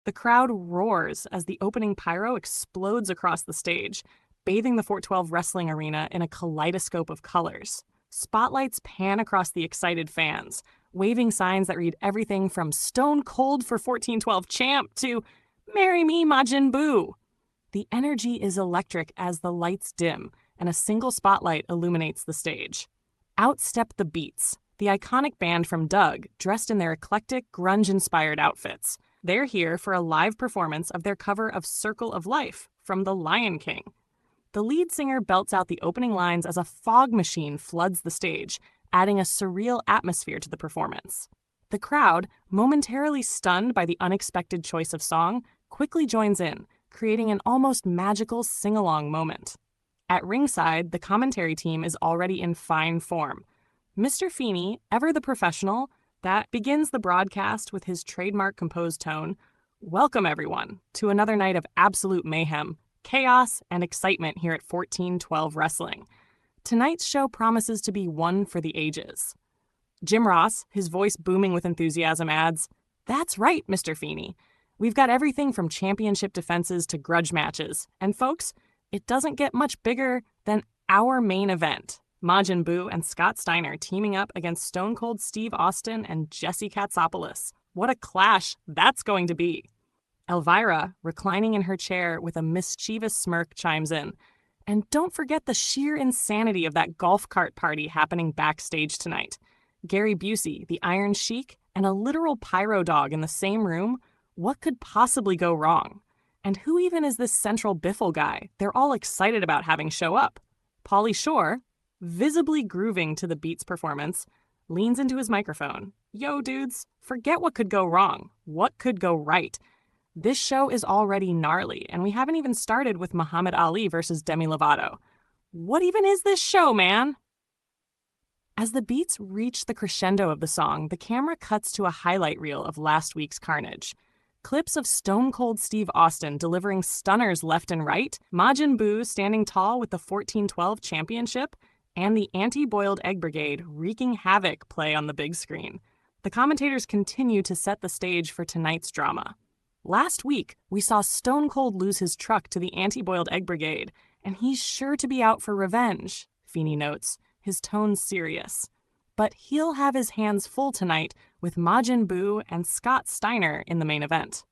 The crowd roars as the opening pyro explodes across the stage, bathing the Fort 12 wrestling arena in a kaleidoscope of colors. Spotlights pan across the excited fans, waving signs that read everything from "Stone Cold for 1412 Champ" to "Marry Me, Majin Buu." The energy is electric as the lights dim, and a single spotlight illuminates the stage. Out step the Beats, the iconic band from Doug, dressed in their eclectic, grunge-inspired outfits. They're here for a live performance of their cover of "Circle of Life" from The Lion King. The lead singer belts out the opening lines as a fog machine floods the stage, adding a surreal atmosphere to the performance. The crowd, momentarily stunned by the unexpected choice of song, quickly joins in, creating an almost magical sing-along moment. At ringside, the commentary team is already in fine form. Mr. Feeney, ever the professional, that begins the broadcast with his trademark composed tone, "Welcome, everyone, to another night of absolute mayhem, chaos, and excitement here at 1412 Wrestling. Tonight's show promises to be one for the ages." Jim Ross, his voice booming with enthusiasm, adds, "That's right, Mr. Feeney. We've got everything from championship defenses to grudge matches. And folks, it doesn't get much bigger than our main event. Majin Buu and Scott Steiner teaming up against Stone Cold Steve Austin and Jesse Katsopolis. What a clash that's going to be." Elvira, reclining in her chair with a mischievous smirk, chimes in. "And don't forget the sheer insanity of that golf cart party happening backstage tonight. Gary Busey, the Iron Sheik, and a literal pyro dog in the same room. What could possibly go wrong? And who even is this central biffle guy they're all excited about having show up?" Pauly Shore, visibly grooving to the Beats performance, leans into his microphone. "Yo, dudes, forget what could go wrong. What could go right? This show is already gnarly, and we haven't even started with Muhammad Ali versus Demi Lovato. What even is this show, man?" As the Beats reach the crescendo of the song, the camera cuts to a highlight reel of last week's carnage. Clips of Stone Cold Steve Austin delivering stunners left and right, Majin Buu standing tall with the 1412 championship, and the Anti-Boiled Egg Brigade wreaking havoc play on the big screen. The commentators continue to set the stage for tonight's drama. Last week, we saw Stone Cold lose his truck to the Anti-Boiled Egg Brigade, and he's sure to be out for revenge, Feeney notes, his tone serious. But he'll have his hands full tonight with Majin Buu and Scott Steiner in the main event.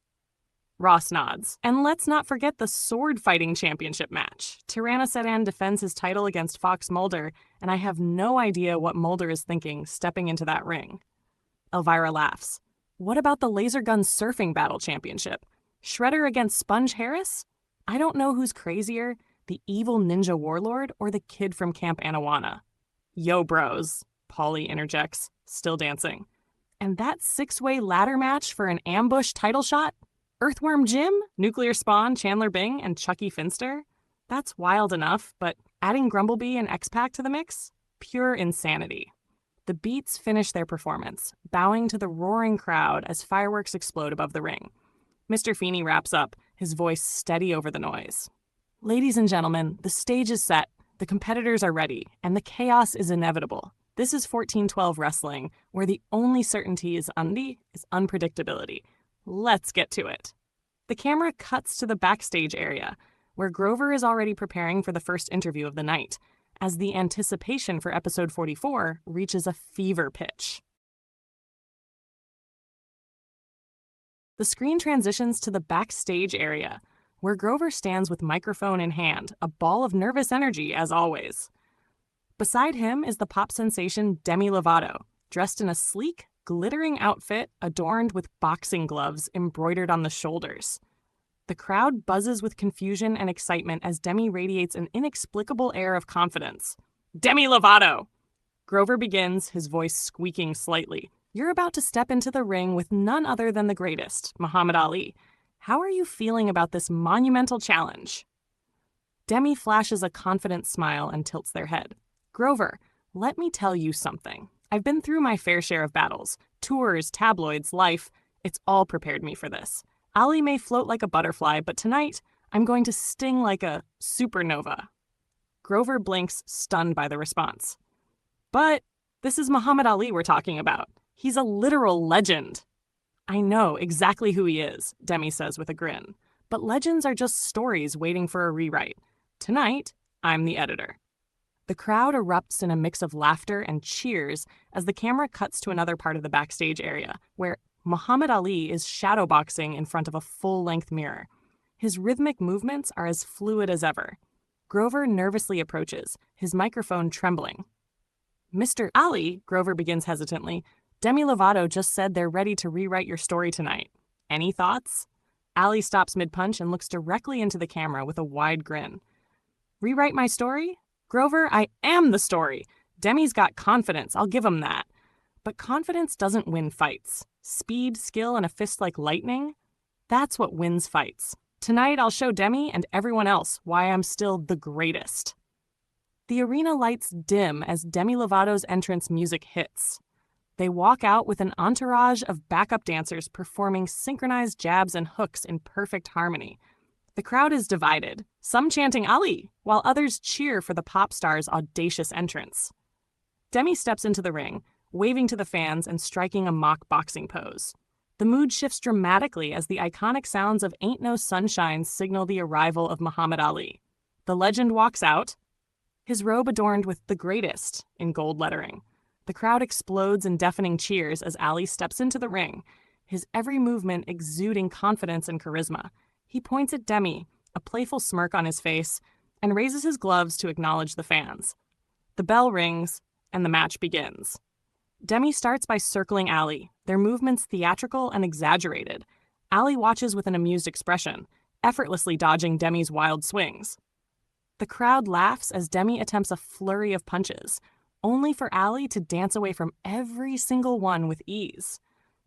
Ross nods. And let's not forget the sword fighting championship match. Tyrannosatan defends his title against Fox Mulder, and I have no idea what Mulder is thinking stepping into that ring. Elvira laughs. What about the laser gun surfing battle championship? Shredder against Sponge Harris? I don't know who's crazier, the evil ninja warlord or the kid from Camp Anawana. Yo, bros, Pauly interjects, still dancing. And that six-way ladder match for an ambush title shot? Earthworm Jim, Nuclear Spawn, Chandler Bing, and Chucky Finster? That's wild enough, but adding Grumblebee and X-Pac to the mix? Pure insanity. The Beats finish their performance, bowing to the roaring crowd as fireworks explode above the ring. Mr. Feeney wraps up, his voice steady over the noise. "Ladies and gentlemen, the stage is set, the competitors are ready, and the chaos is inevitable. This is 1412 Wrestling, where the only certainty is unpredictability. Let's get to it." The camera cuts to the backstage area, where Grover is already preparing for the first interview of the night, as the anticipation for episode 44 reaches a fever pitch. The screen transitions to the backstage area, where Grover stands with microphone in hand, a ball of nervous energy as always. Beside him is the pop sensation Demi Lovato, dressed in a sleek, glittering outfit adorned with boxing gloves embroidered on the shoulders. The crowd buzzes with confusion and excitement as Demi radiates an inexplicable air of confidence. "Demi Lovato!" Grover begins, his voice squeaking slightly. "You're about to step into the ring with none other than the greatest, Muhammad Ali. How are you feeling about this monumental challenge?" Demi flashes a confident smile and tilts their head. "Grover, let me tell you something. I've been through my fair share of battles. Tours, tabloids, life. It's all prepared me for this. Ali may float like a butterfly, but tonight, I'm going to sting like a supernova." Grover blinks, stunned by the response. "But this is Muhammad Ali we're talking about. He's a literal legend." I know exactly who he is, Demi says with a grin. But legends are just stories waiting for a rewrite. Tonight, I'm the editor. The crowd erupts in a mix of laughter and cheers as the camera cuts to another part of the backstage area, where Muhammad Ali is shadowboxing in front of a full-length mirror. His rhythmic movements are as fluid as ever. Grover nervously approaches, his microphone trembling. Mr. Ali, Grover begins hesitantly, Demi Lovato just said they're ready to rewrite your story tonight. Any thoughts? Ali stops mid-punch and looks directly into the camera with a wide grin. Rewrite my story? Grover, I am the story. Demi's got confidence, I'll give him that. But confidence doesn't win fights. Speed, skill, and a fist like lightning? That's what wins fights. Tonight I'll show Demi and everyone else why I'm still the greatest. The arena lights dim as Demi Lovato's entrance music hits. They walk out with an entourage of backup dancers performing synchronized jabs and hooks in perfect harmony. The crowd is divided, some chanting Ali, while others cheer for the pop star's audacious entrance. Demi steps into the ring, waving to the fans and striking a mock boxing pose. The mood shifts dramatically as the iconic sounds of Ain't No Sunshine signal the arrival of Muhammad Ali. The legend walks out, his robe adorned with "The Greatest" in gold lettering. The crowd explodes in deafening cheers as Ali steps into the ring, his every movement exuding confidence and charisma. He points at Demi, a playful smirk on his face, and raises his gloves to acknowledge the fans. The bell rings, and the match begins. Demi starts by circling Ali, their movements theatrical and exaggerated. Ali watches with an amused expression, effortlessly dodging Demi's wild swings. The crowd laughs as Demi attempts a flurry of punches, only for Ali to dance away from every single one with ease.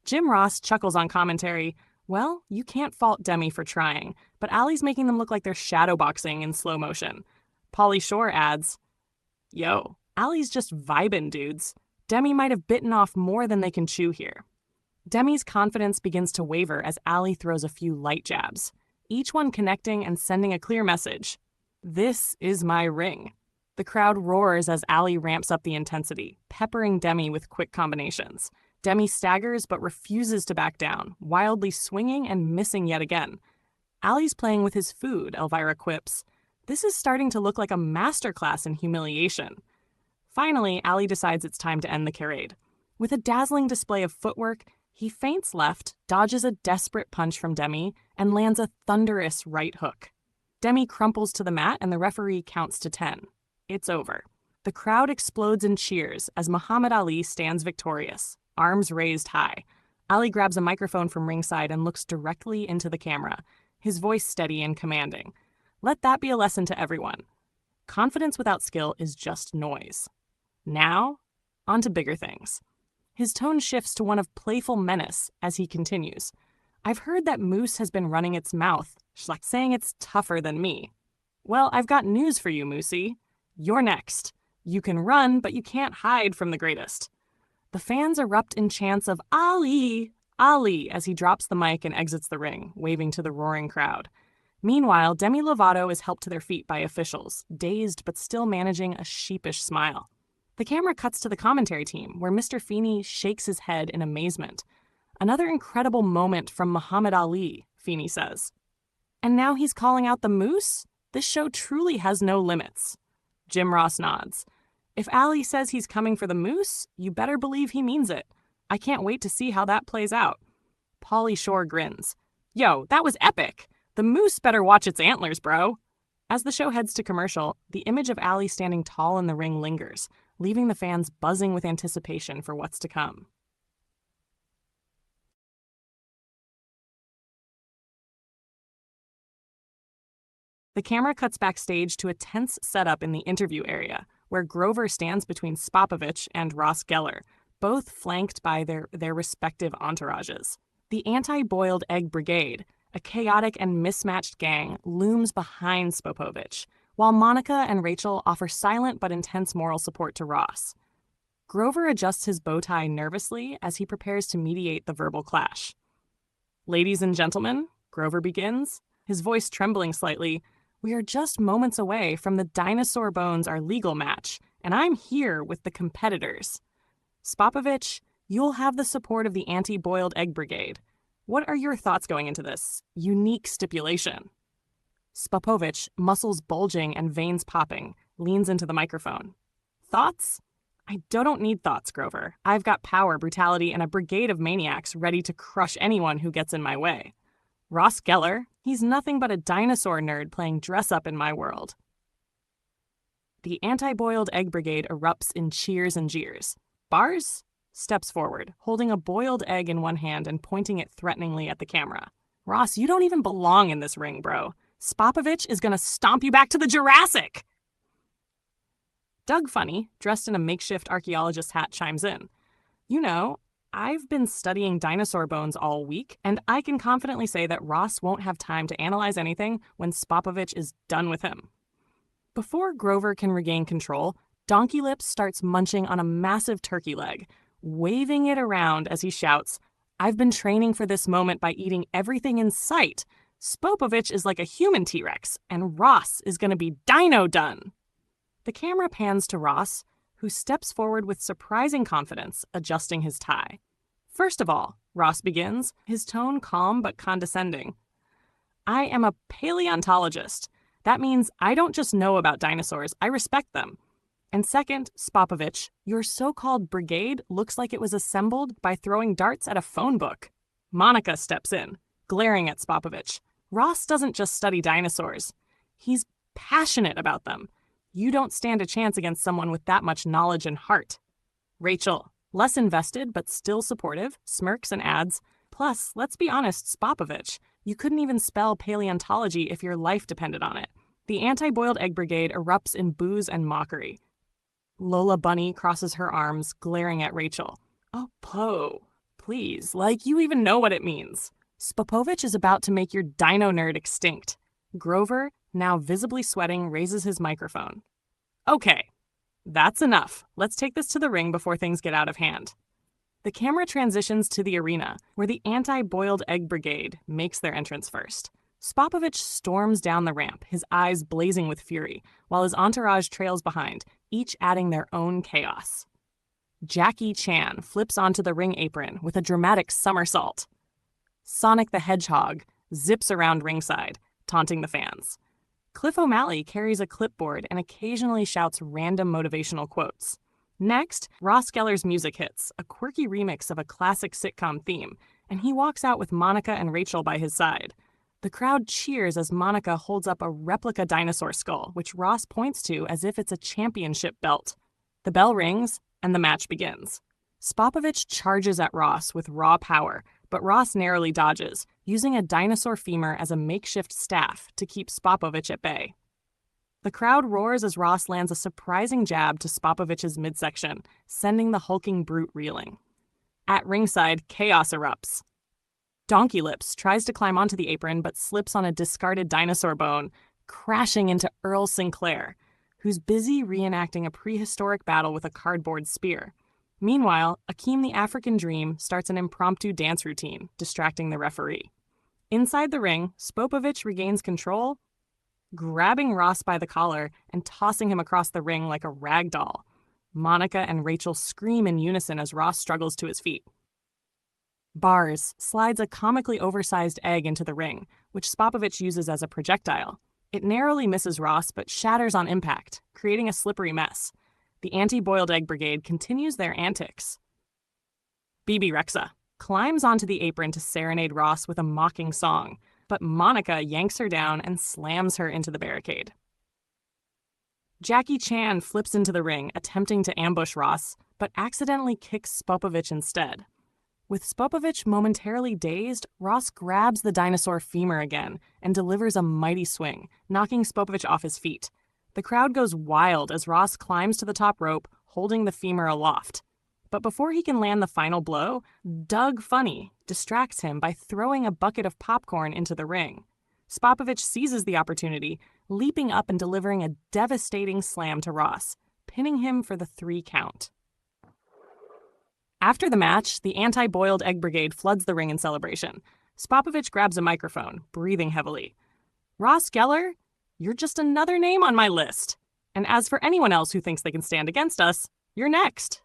Jim Ross chuckles on commentary, well, you can't fault Demi for trying, but Ali's making them look like they're shadowboxing in slow motion. Pauly Shore adds, yo, Ali's just vibin', dudes. Demi might have bitten off more than they can chew here. Demi's confidence begins to waver as Ali throws a few light jabs, each one connecting and sending a clear message. This is my ring. The crowd roars as Ali ramps up the intensity, peppering Demi with quick combinations. Demi staggers but refuses to back down, wildly swinging and missing yet again. Ali's playing with his food, Elvira quips. This is starting to look like a masterclass in humiliation. Finally, Ali decides it's time to end the charade. With a dazzling display of footwork, he feints left, dodges a desperate punch from Demi, and lands a thunderous right hook. Demi crumples to the mat and the referee counts to 10. It's over. The crowd explodes in cheers as Muhammad Ali stands victorious, arms raised high. Ali grabs a microphone from ringside and looks directly into the camera, his voice steady and commanding. Let that be a lesson to everyone. Confidence without skill is just noise. Now, on to bigger things. His tone shifts to one of playful menace as he continues. I've heard that Moose has been running its mouth, saying it's tougher than me. Well, I've got news for you, Moosey. You're next. You can run, but you can't hide from the greatest. The fans erupt in chants of Ali, Ali, as he drops the mic and exits the ring, waving to the roaring crowd. Meanwhile, Demi Lovato is helped to their feet by officials, dazed but still managing a sheepish smile. The camera cuts to the commentary team, where Mr. Feeney shakes his head in amazement. Another incredible moment from Muhammad Ali, Feeney says. And now he's calling out the Moose? This show truly has no limits. Jim Ross nods. If Ali says he's coming for the Moose, you better believe he means it. I can't wait to see how that plays out. Pauly Shore grins. Yo, that was epic. The Moose better watch its antlers, bro. As the show heads to commercial, the image of Ali standing tall in the ring lingers, leaving the fans buzzing with anticipation for what's to come. The camera cuts backstage to a tense setup in the interview area, where Grover stands between Spopovich and Ross Geller, both flanked by their respective entourages. The Anti-Boiled Egg Brigade, a chaotic and mismatched gang, looms behind Spopovich, while Monica and Rachel offer silent but intense moral support to Ross. Grover adjusts his bow tie nervously as he prepares to mediate the verbal clash. Ladies and gentlemen, Grover begins, his voice trembling slightly, we are just moments away from the Dinosaur Bones Are Legal match, and I'm here with the competitors. Spopovich, you'll have the support of the Anti-Boiled Egg Brigade. What are your thoughts going into this unique stipulation? Spopovich, muscles bulging and veins popping, leans into the microphone. Thoughts? I don't need thoughts, Grover. I've got power, brutality, and a brigade of maniacs ready to crush anyone who gets in my way. Ross Geller? He's nothing but a dinosaur nerd playing dress-up in my world. The Anti-Boiled Egg Brigade erupts in cheers and jeers. Bars steps forward, holding a boiled egg in one hand and pointing it threateningly at the camera. Ross, you don't even belong in this ring, bro. Spopovich is gonna stomp you back to the Jurassic! Doug Funny, dressed in a makeshift archaeologist hat, chimes in. You know, I've been studying dinosaur bones all week, and I can confidently say that Ross won't have time to analyze anything when Spopovich is done with him. Before Grover can regain control, Donkey Lips starts munching on a massive turkey leg, waving it around as he shouts, I've been training for this moment by eating everything in sight. Spopovich is like a human T-Rex, and Ross is going to be dino done. The camera pans to Ross, who steps forward with surprising confidence, adjusting his tie. First of all, Ross begins, his tone calm but condescending. I am a paleontologist. That means I don't just know about dinosaurs, I respect them. And second, Spopovich, your so-called brigade looks like it was assembled by throwing darts at a phone book. Monica steps in, glaring at Spopovich. Ross doesn't just study dinosaurs. He's passionate about them. You don't stand a chance against someone with that much knowledge and heart. Rachel, less invested but still supportive, smirks and adds, plus, let's be honest, Spopovich, you couldn't even spell paleontology if your life depended on it. The Anti-Boiled Egg Brigade erupts in boos and mockery. Lola Bunny crosses her arms, glaring at Rachel. Oh, Poe, please, like you even know what it means. Spopovich is about to make your dino nerd extinct. Grover, now visibly sweating, raises his microphone. Okay, that's enough. Let's take this to the ring before things get out of hand. The camera transitions to the arena, where the Anti-Boiled Egg Brigade makes their entrance first. Spopovich storms down the ramp, his eyes blazing with fury, while his entourage trails behind, each adding their own chaos. Jackie Chan flips onto the ring apron with a dramatic somersault. Sonic the Hedgehog zips around ringside, taunting the fans. Cliff O'Malley carries a clipboard and occasionally shouts random motivational quotes. Next, Ross Geller's music hits, a quirky remix of a classic sitcom theme, and he walks out with Monica and Rachel by his side. The crowd cheers as Monica holds up a replica dinosaur skull, which Ross points to as if it's a championship belt. The bell rings, and the match begins. Spopovich charges at Ross with raw power, but Ross narrowly dodges, using a dinosaur femur as a makeshift staff to keep Spopovich at bay. The crowd roars as Ross lands a surprising jab to Spopovich's midsection, sending the hulking brute reeling. At ringside, chaos erupts. Donkey Lips tries to climb onto the apron but slips on a discarded dinosaur bone, crashing into Earl Sinclair, who's busy reenacting a prehistoric battle with a cardboard spear. Meanwhile, Akeem the African Dream starts an impromptu dance routine, distracting the referee. Inside the ring, Spopovich regains control, grabbing Ross by the collar and tossing him across the ring like a rag doll. Monica and Rachel scream in unison as Ross struggles to his feet. Bars slides a comically oversized egg into the ring, which Spopovich uses as a projectile. It narrowly misses Ross but shatters on impact, creating a slippery mess. The Anti-Boiled Egg Brigade continues their antics. Bebe Rexha climbs onto the apron to serenade Ross with a mocking song, but Monica yanks her down and slams her into the barricade. Jackie Chan flips into the ring, attempting to ambush Ross, but accidentally kicks Spopovich instead. With Spopovich momentarily dazed, Ross grabs the dinosaur femur again and delivers a mighty swing, knocking Spopovich off his feet. The crowd goes wild as Ross climbs to the top rope, holding the femur aloft. But before he can land the final blow, Doug Funny distracts him by throwing a bucket of popcorn into the ring. Spopovich seizes the opportunity, leaping up and delivering a devastating slam to Ross, pinning him for the 3 count. After the match, the Anti-Boiled Egg Brigade floods the ring in celebration. Spopovich grabs a microphone, breathing heavily. Ross Geller, you're just another name on my list. And as for anyone else who thinks they can stand against us, you're next.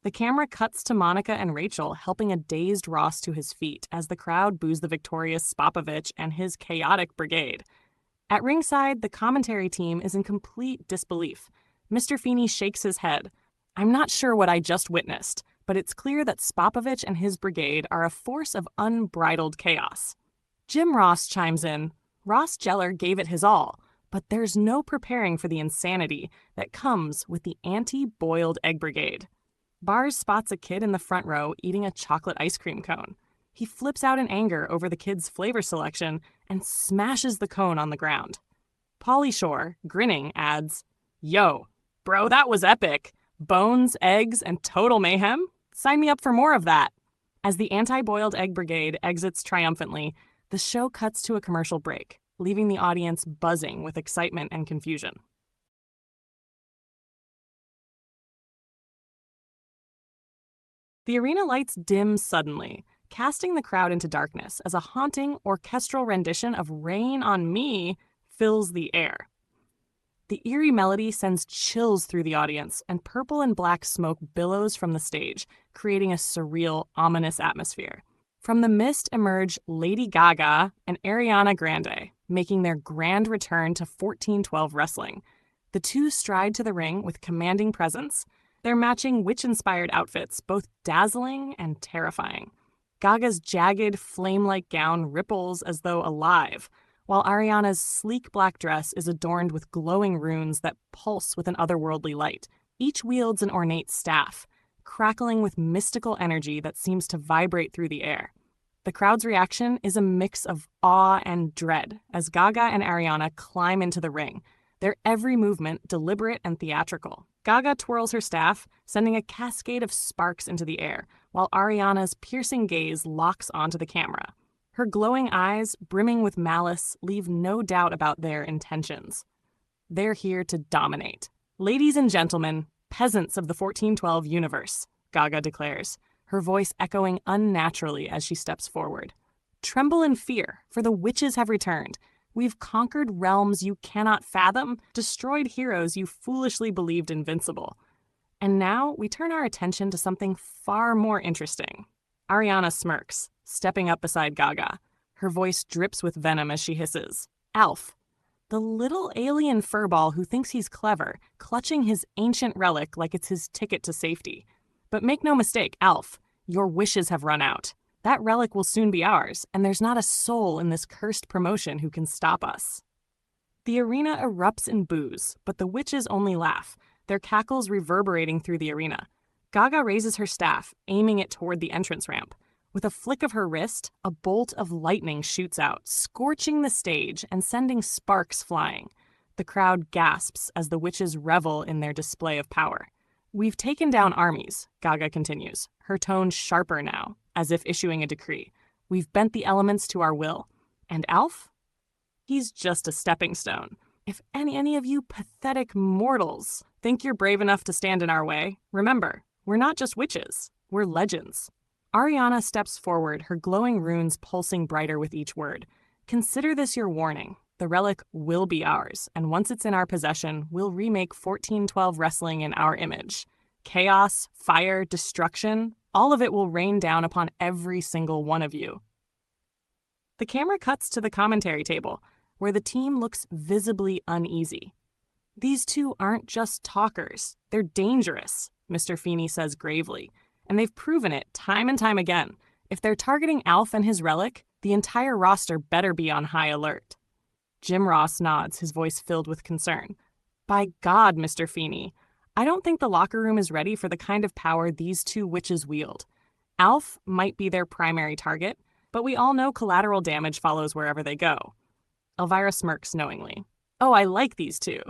The camera cuts to Monica and Rachel helping a dazed Ross to his feet as the crowd boos the victorious Spopovich and his chaotic brigade. At ringside, the commentary team is in complete disbelief. Mr. Feeney shakes his head. I'm not sure what I just witnessed, but it's clear that Spopovich and his brigade are a force of unbridled chaos. Jim Ross chimes in. Ross Geller gave it his all, but there's no preparing for the insanity that comes with the Anti-Boiled Egg Brigade. Bars spots a kid in the front row eating a chocolate ice cream cone. He flips out in anger over the kid's flavor selection and smashes the cone on the ground. Pauly Shore, grinning, adds, Yo, bro, that was epic. Bones, eggs, and total mayhem? Sign me up for more of that. As the Anti-Boiled Egg Brigade exits triumphantly, the show cuts to a commercial break, leaving the audience buzzing with excitement and confusion. The arena lights dim suddenly, casting the crowd into darkness as a haunting orchestral rendition of Rain on Me fills the air. The eerie melody sends chills through the audience, and purple and black smoke billows from the stage, creating a surreal, ominous atmosphere. From the mist emerge Lady Gaga and Ariana Grande, making their grand return to 1412 wrestling. The two stride to the ring with commanding presence, their matching witch-inspired outfits both dazzling and terrifying. Gaga's jagged, flame-like gown ripples as though alive, while Ariana's sleek black dress is adorned with glowing runes that pulse with an otherworldly light. Each wields an ornate staff, crackling with mystical energy that seems to vibrate through the air. The crowd's reaction is a mix of awe and dread as Gaga and Ariana climb into the ring, their every movement deliberate and theatrical. Gaga twirls her staff, sending a cascade of sparks into the air, while Ariana's piercing gaze locks onto the camera. Her glowing eyes, brimming with malice, leave no doubt about their intentions. They're here to dominate. Ladies and gentlemen, peasants of the 1412 universe, Gaga declares, her voice echoing unnaturally as she steps forward. Tremble in fear, for the witches have returned. We've conquered realms you cannot fathom, destroyed heroes you foolishly believed invincible. And now we turn our attention to something far more interesting. Ariana smirks, stepping up beside Gaga. Her voice drips with venom as she hisses, Alf, the little alien furball who thinks he's clever, clutching his ancient relic like it's his ticket to safety. But make no mistake, Alf, your wishes have run out. That relic will soon be ours, and there's not a soul in this cursed promotion who can stop us. The arena erupts in boos, but the witches only laugh, their cackles reverberating through the arena. Gaga raises her staff, aiming it toward the entrance ramp. With a flick of her wrist, a bolt of lightning shoots out, scorching the stage and sending sparks flying. The crowd gasps as the witches revel in their display of power. We've taken down armies, Gaga continues, her tone sharper now, as if issuing a decree. We've bent the elements to our will. And Alf? He's just a stepping stone. If any of you pathetic mortals think you're brave enough to stand in our way, remember, we're not just witches, we're legends. Ariana steps forward, her glowing runes pulsing brighter with each word. Consider this your warning. The relic will be ours, and once it's in our possession, we'll remake 1412 wrestling in our image. Chaos, fire, destruction, all of it will rain down upon every single one of you. The camera cuts to the commentary table, where the team looks visibly uneasy. These two aren't just talkers, they're dangerous, Mr. Feeney says gravely, and they've proven it time and time again. If they're targeting Alf and his relic, the entire roster better be on high alert. Jim Ross nods, his voice filled with concern. By God, Mr. Feeney, I don't think the locker room is ready for the kind of power these two witches wield. Alf might be their primary target, but we all know collateral damage follows wherever they go. Elvira smirks knowingly. Oh, I like these two.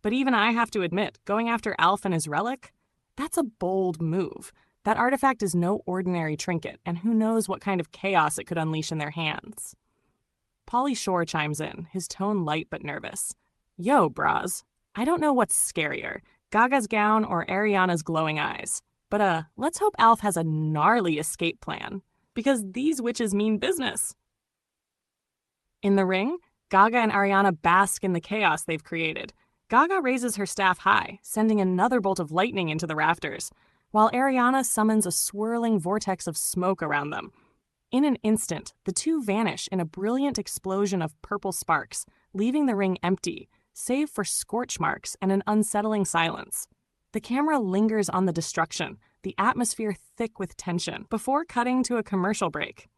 But even I have to admit, going after Alf and his relic? That's a bold move. That artifact is no ordinary trinket, and who knows what kind of chaos it could unleash in their hands. Pauly Shore chimes in, his tone light but nervous. Yo, bras, I don't know what's scarier, Gaga's gown or Ariana's glowing eyes. But let's hope Alf has a gnarly escape plan, because these witches mean business. In the ring, Gaga and Ariana bask in the chaos they've created. Gaga raises her staff high, sending another bolt of lightning into the rafters. while Ariana summons a swirling vortex of smoke around them. In an instant, the two vanish in a brilliant explosion of purple sparks, leaving the ring empty, save for scorch marks and an unsettling silence. The camera lingers on the destruction, the atmosphere thick with tension, before cutting to a commercial break.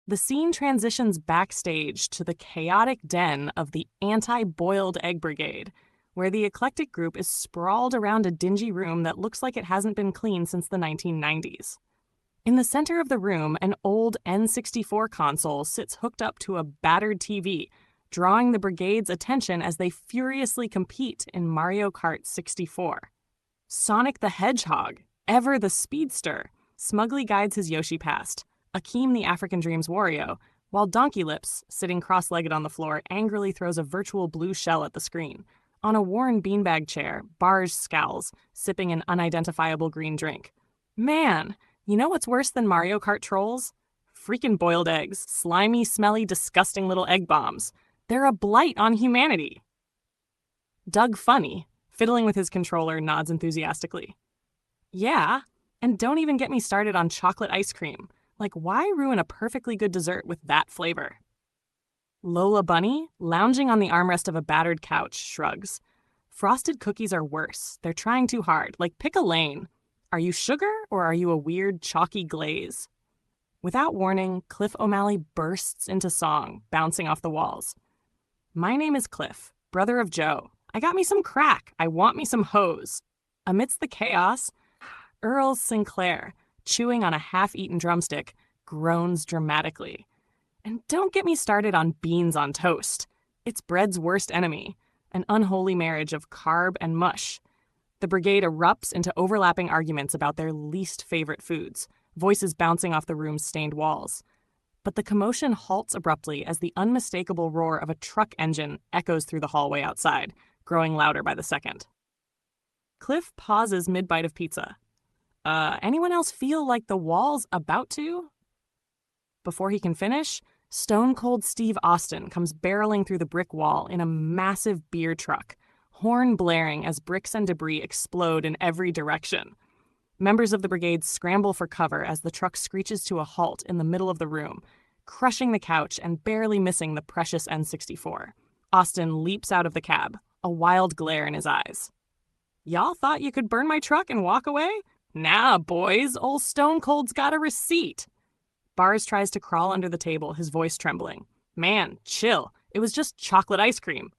The scene transitions backstage to the chaotic den of the Anti-Boiled Egg Brigade, where the eclectic group is sprawled around a dingy room that looks like it hasn't been cleaned since the 1990s. In the center of the room, an old N64 console sits hooked up to a battered TV, drawing the brigade's attention as they furiously compete in Mario Kart 64. Sonic the Hedgehog, ever the speedster, smugly guides his Yoshi past, Akeem the African Dreams Wario, while Donkey Lips, sitting cross-legged on the floor, angrily throws a virtual blue shell at the screen. On a worn beanbag chair, Barge scowls, sipping an unidentifiable green drink. Man, you know what's worse than Mario Kart trolls? Freaking boiled eggs, slimy, smelly, disgusting little egg bombs. They're a blight on humanity. Doug Funny, fiddling with his controller, nods enthusiastically. Yeah, and don't even get me started on chocolate ice cream. Like, why ruin a perfectly good dessert with that flavor? Lola Bunny, lounging on the armrest of a battered couch, shrugs. Frosted cookies are worse. They're trying too hard. Like, pick a lane. Are you sugar or are you a weird, chalky glaze? Without warning, Cliff O'Malley bursts into song, bouncing off the walls. My name is Cliff, brother of Joe. I got me some crack. I want me some hose. Amidst the chaos, Earl Sinclair, chewing on a half-eaten drumstick, groans dramatically. And don't get me started on beans on toast. It's bread's worst enemy, an unholy marriage of carb and mush. The brigade erupts into overlapping arguments about their least favorite foods, voices bouncing off the room's stained walls. But the commotion halts abruptly as the unmistakable roar of a truck engine echoes through the hallway outside, growing louder by the second. Cliff pauses mid-bite of pizza. Anyone else feel like the wall's about to? Before he can finish, Stone Cold Steve Austin comes barreling through the brick wall in a massive beer truck, horn blaring as bricks and debris explode in every direction. Members of the brigade scramble for cover as the truck screeches to a halt in the middle of the room, crushing the couch and barely missing the precious N64. Austin leaps out of the cab, a wild glare in his eyes. Y'all thought you could burn my truck and walk away? Nah, boys, old Stone Cold's got a receipt. Bars tries to crawl under the table, his voice trembling. Man, chill. It was just chocolate ice cream.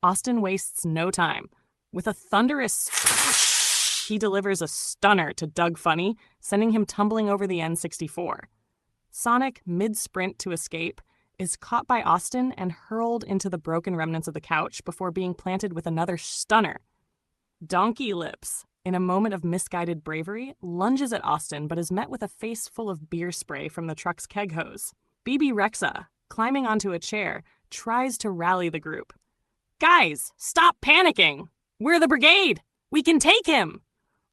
Austin wastes no time. With a thunderous he delivers a stunner to Doug Funny, sending him tumbling over the N64. Sonic, mid-sprint to escape, is caught by Austin and hurled into the broken remnants of the couch before being planted with another stunner. Donkey Lips, in a moment of misguided bravery, lunges at Austin but is met with a face full of beer spray from the truck's keg hose. BB Rexa, climbing onto a chair, tries to rally the group. Guys, stop panicking! We're the brigade! We can take him!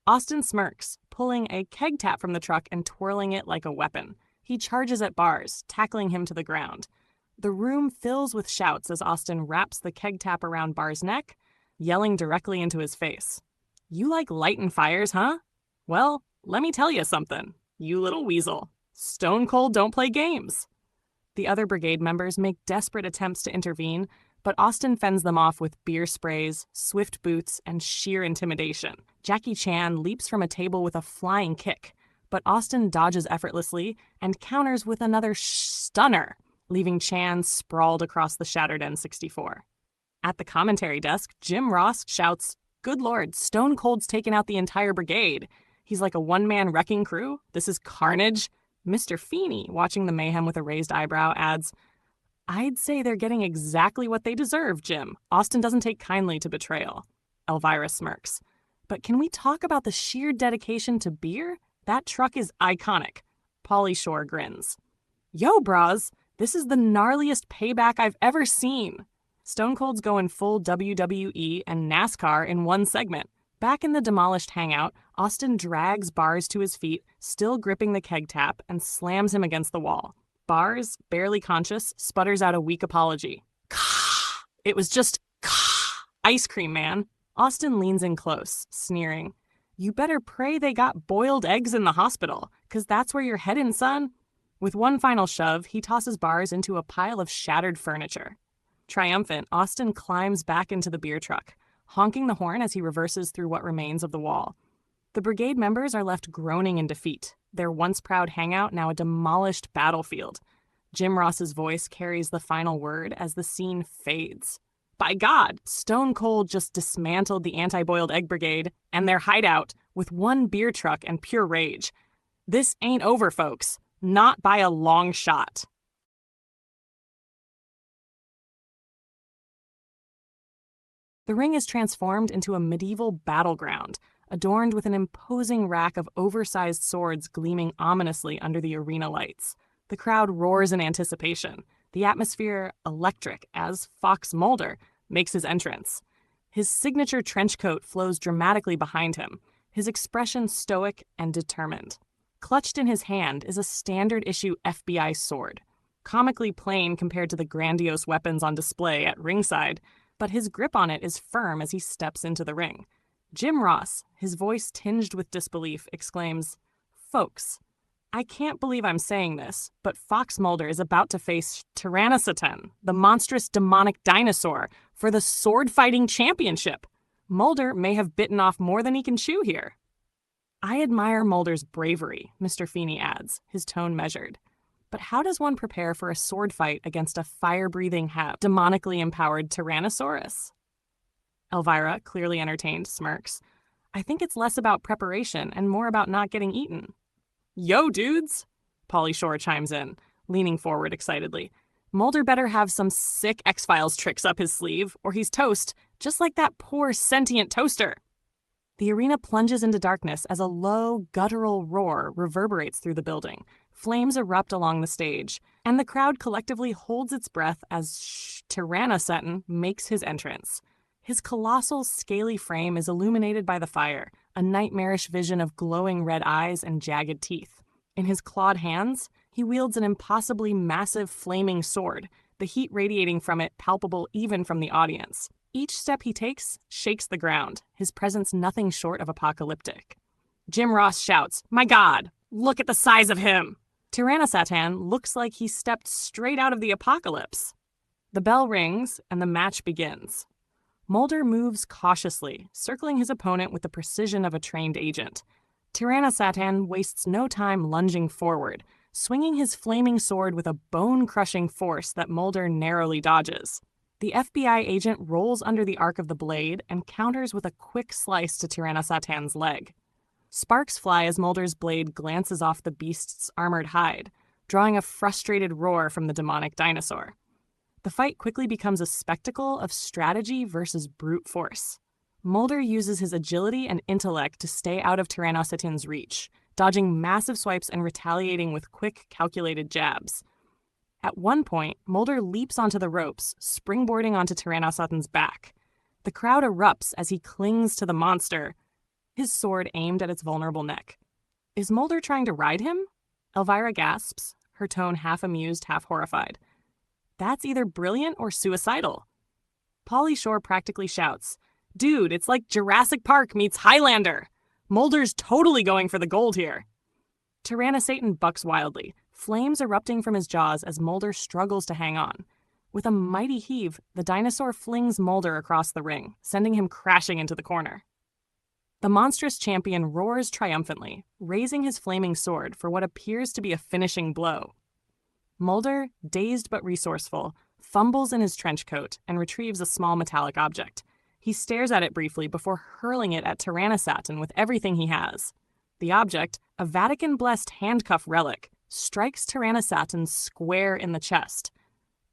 Austin smirks, pulling a keg tap from the truck and twirling it like a weapon. He charges at Bars, tackling him to the ground. The room fills with shouts as Austin wraps the keg tap around Bars' neck, yelling directly into his face. You like lightin' fires, huh? Well, let me tell you something, you little weasel. Stone Cold don't play games. The other brigade members make desperate attempts to intervene, but Austin fends them off with beer sprays, swift boots, and sheer intimidation. Jackie Chan leaps from a table with a flying kick, but Austin dodges effortlessly and counters with another stunner, leaving Chan sprawled across the shattered N64. At the commentary desk, Jim Ross shouts, "Good Lord, Stone Cold's taken out the entire brigade. He's like a one-man wrecking crew. This is carnage." Mr. Feeney, watching the mayhem with a raised eyebrow, adds, "I'd say they're getting exactly what they deserve, Jim. Austin doesn't take kindly to betrayal." Elvira smirks. "But can we talk about the sheer dedication to beer? That truck is iconic." Pauly Shore grins. "Yo, bras, this is the gnarliest payback I've ever seen." Stone Cold's going full WWE and NASCAR in one segment. Back in the demolished hangout, Austin drags Bars to his feet, still gripping the keg tap, and slams him against the wall. Bars, barely conscious, sputters out a weak apology. It was just ice cream, man. Austin leans in close, sneering. You better pray they got boiled eggs in the hospital, 'cause that's where you're heading, son. With one final shove, he tosses bars into a pile of shattered furniture. Triumphant, Austin climbs back into the beer truck, honking the horn as he reverses through what remains of the wall. The brigade members are left groaning in defeat, their once proud hangout now a demolished battlefield. Jim Ross's voice carries the final word as the scene fades. By God, Stone Cold just dismantled the Anti-Boiled Egg Brigade and their hideout with one beer truck and pure rage. This ain't over, folks. Not by a long shot. The ring is transformed into a medieval battleground, adorned with an imposing rack of oversized swords gleaming ominously under the arena lights. The crowd roars in anticipation, the atmosphere electric as Fox Mulder makes his entrance. His signature trench coat flows dramatically behind him, his expression stoic and determined. Clutched in his hand is a standard-issue FBI sword, comically plain compared to the grandiose weapons on display at ringside, but his grip on it is firm as he steps into the ring. Jim Ross, his voice tinged with disbelief, exclaims, "Folks, I can't believe I'm saying this, but Fox Mulder is about to face Tyrannosatan, the monstrous demonic dinosaur, for the sword-fighting championship. Mulder may have bitten off more than he can chew here." "I admire Mulder's bravery," Mr. Feeney adds, his tone measured. "But how does one prepare for a sword fight against a fire-breathing, demonically empowered Tyrannosaurus?" Elvira, clearly entertained, smirks. "I think it's less about preparation and more about not getting eaten." "Yo, dudes!" Pauly Shore chimes in, leaning forward excitedly. "Mulder better have some sick X-Files tricks up his sleeve, or he's toast, just like that poor sentient toaster." The arena plunges into darkness as a low, guttural roar reverberates through the building. Flames erupt along the stage, and the crowd collectively holds its breath as Tyrannosatan makes his entrance. His colossal, scaly frame is illuminated by the fire, a nightmarish vision of glowing red eyes and jagged teeth. In his clawed hands, he wields an impossibly massive flaming sword, the heat radiating from it palpable even from the audience. Each step he takes shakes the ground, his presence nothing short of apocalyptic. Jim Ross shouts, "My God, look at the size of him!" Tyrannosatan looks like he stepped straight out of the apocalypse. The bell rings, and the match begins. Mulder moves cautiously, circling his opponent with the precision of a trained agent. Tyrannosatan wastes no time lunging forward, swinging his flaming sword with a bone-crushing force that Mulder narrowly dodges. The FBI agent rolls under the arc of the blade and counters with a quick slice to Tyrannosatan's leg. Sparks fly as Mulder's blade glances off the beast's armored hide, drawing a frustrated roar from the demonic dinosaur. The fight quickly becomes a spectacle of strategy versus brute force. Mulder uses his agility and intellect to stay out of Tyrannosatan's reach, dodging massive swipes and retaliating with quick, calculated jabs. At one point, Mulder leaps onto the ropes, springboarding onto Tyrannosatan's back. The crowd erupts as he clings to the monster, his sword aimed at its vulnerable neck. Is Mulder trying to ride him? Elvira gasps, her tone half amused, half horrified. That's either brilliant or suicidal. Pauly Shore practically shouts, "Dude, it's like Jurassic Park meets Highlander. Mulder's totally going for the gold here." Tyrannosatan bucks wildly, flames erupting from his jaws as Mulder struggles to hang on. With a mighty heave, the dinosaur flings Mulder across the ring, sending him crashing into the corner. The monstrous champion roars triumphantly, raising his flaming sword for what appears to be a finishing blow. Mulder, dazed but resourceful, fumbles in his trench coat and retrieves a small metallic object. He stares at it briefly before hurling it at Tyrannosatan with everything he has. The object, a Vatican-blessed handcuff relic, strikes Tyrannosatan square in the chest.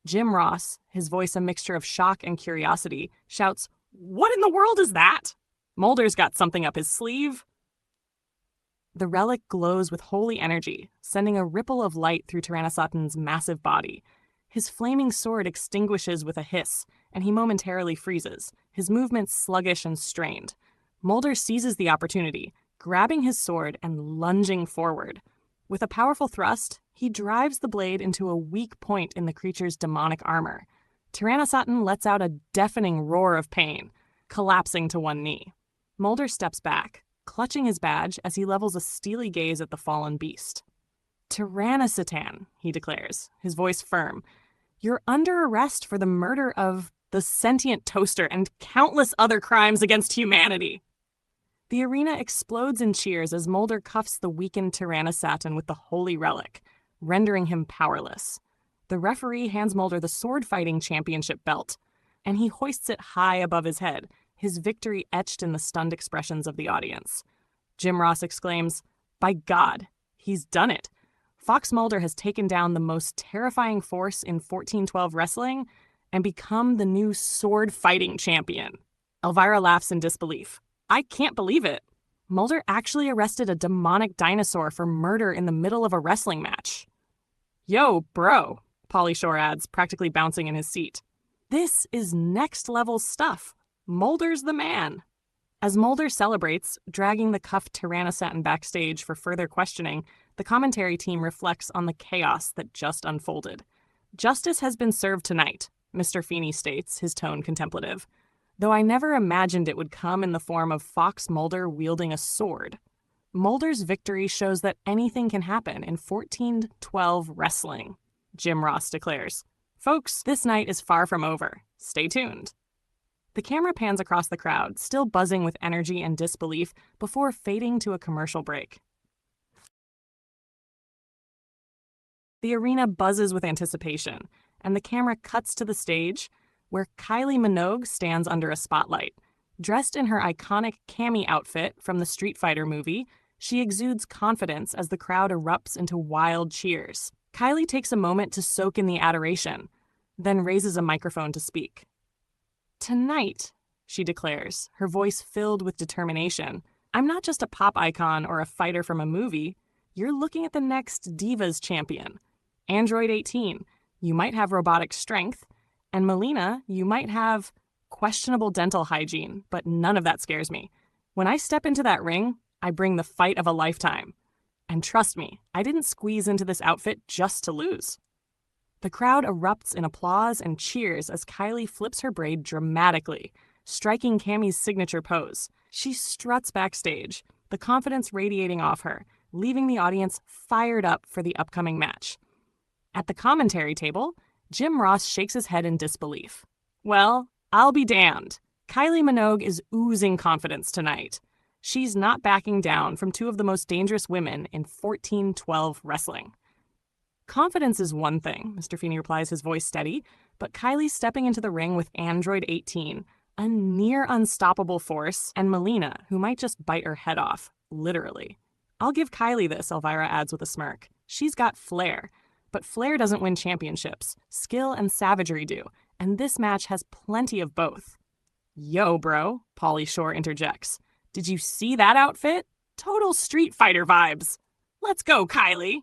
Jim Ross, his voice a mixture of shock and curiosity, shouts, "What in the world is that? Mulder's got something up his sleeve." The relic glows with holy energy, sending a ripple of light through Tyrannosatan's massive body. His flaming sword extinguishes with a hiss, and he momentarily freezes, his movements sluggish and strained. Mulder seizes the opportunity, grabbing his sword and lunging forward. With a powerful thrust, he drives the blade into a weak point in the creature's demonic armor. Tyrannosatan lets out a deafening roar of pain. collapsing to one knee. Mulder steps back, clutching his badge as he levels a steely gaze at the fallen beast. Tyrannosatan, he declares, his voice firm. You're under arrest for the murder of the sentient toaster and countless other crimes against humanity. The arena explodes in cheers as Mulder cuffs the weakened Tyrannosatan with the holy relic, rendering him powerless. The referee hands Mulder the sword-fighting championship belt, and he hoists it high above his head, his victory etched in the stunned expressions of the audience. Jim Ross exclaims, "By God, he's done it. Fox Mulder has taken down the most terrifying force in 1412 wrestling and become the new sword-fighting champion." Elvira laughs in disbelief. "I can't believe it. Mulder actually arrested a demonic dinosaur for murder in the middle of a wrestling match." "Yo, bro," Pauly Shore adds, practically bouncing in his seat. "This is next-level stuff. Mulder's the man." As Mulder celebrates, dragging the cuffed Tyrannosatan backstage for further questioning, the commentary team reflects on the chaos that just unfolded. "Justice has been served tonight," Mr. Feeney states, his tone contemplative. "Though I never imagined it would come in the form of Fox Mulder wielding a sword." Mulder's victory shows that anything can happen in 1412 wrestling, Jim Ross declares. "Folks, this night is far from over. Stay tuned." The camera pans across the crowd, still buzzing with energy and disbelief, before fading to a commercial break. The arena buzzes with anticipation, and the camera cuts to the stage, where Kylie Minogue stands under a spotlight. Dressed in her iconic cami outfit from the Street Fighter movie, she exudes confidence as the crowd erupts into wild cheers. Kylie takes a moment to soak in the adoration, then raises a microphone to speak. "Tonight," she declares, her voice filled with determination, "I'm not just a pop icon or a fighter from a movie. You're looking at the next Divas champion. Android 18, you might have robotic strength, and Melina, you might have questionable dental hygiene, but none of that scares me. When I step into that ring, I bring the fight of a lifetime. And trust me, I didn't squeeze into this outfit just to lose." The crowd erupts in applause and cheers as Kylie flips her braid dramatically, striking Cammie's signature pose. She struts backstage, the confidence radiating off her, leaving the audience fired up for the upcoming match. At the commentary table, Jim Ross shakes his head in disbelief. "Well, I'll be damned. Kylie Minogue is oozing confidence tonight. She's not backing down from two of the most dangerous women in 1412 wrestling." "Confidence is one thing," Mr. Feeney replies, his voice steady, "but Kylie's stepping into the ring with Android 18, a near unstoppable force, and Melina, who might just bite her head off, literally. I'll give Kylie this," Elvira adds with a smirk. "She's got flair. But flair doesn't win championships. Skill and savagery do, and this match has plenty of both." "Yo, bro," Pauly Shore interjects. "Did you see that outfit? Total Street Fighter vibes. Let's go, Kylie."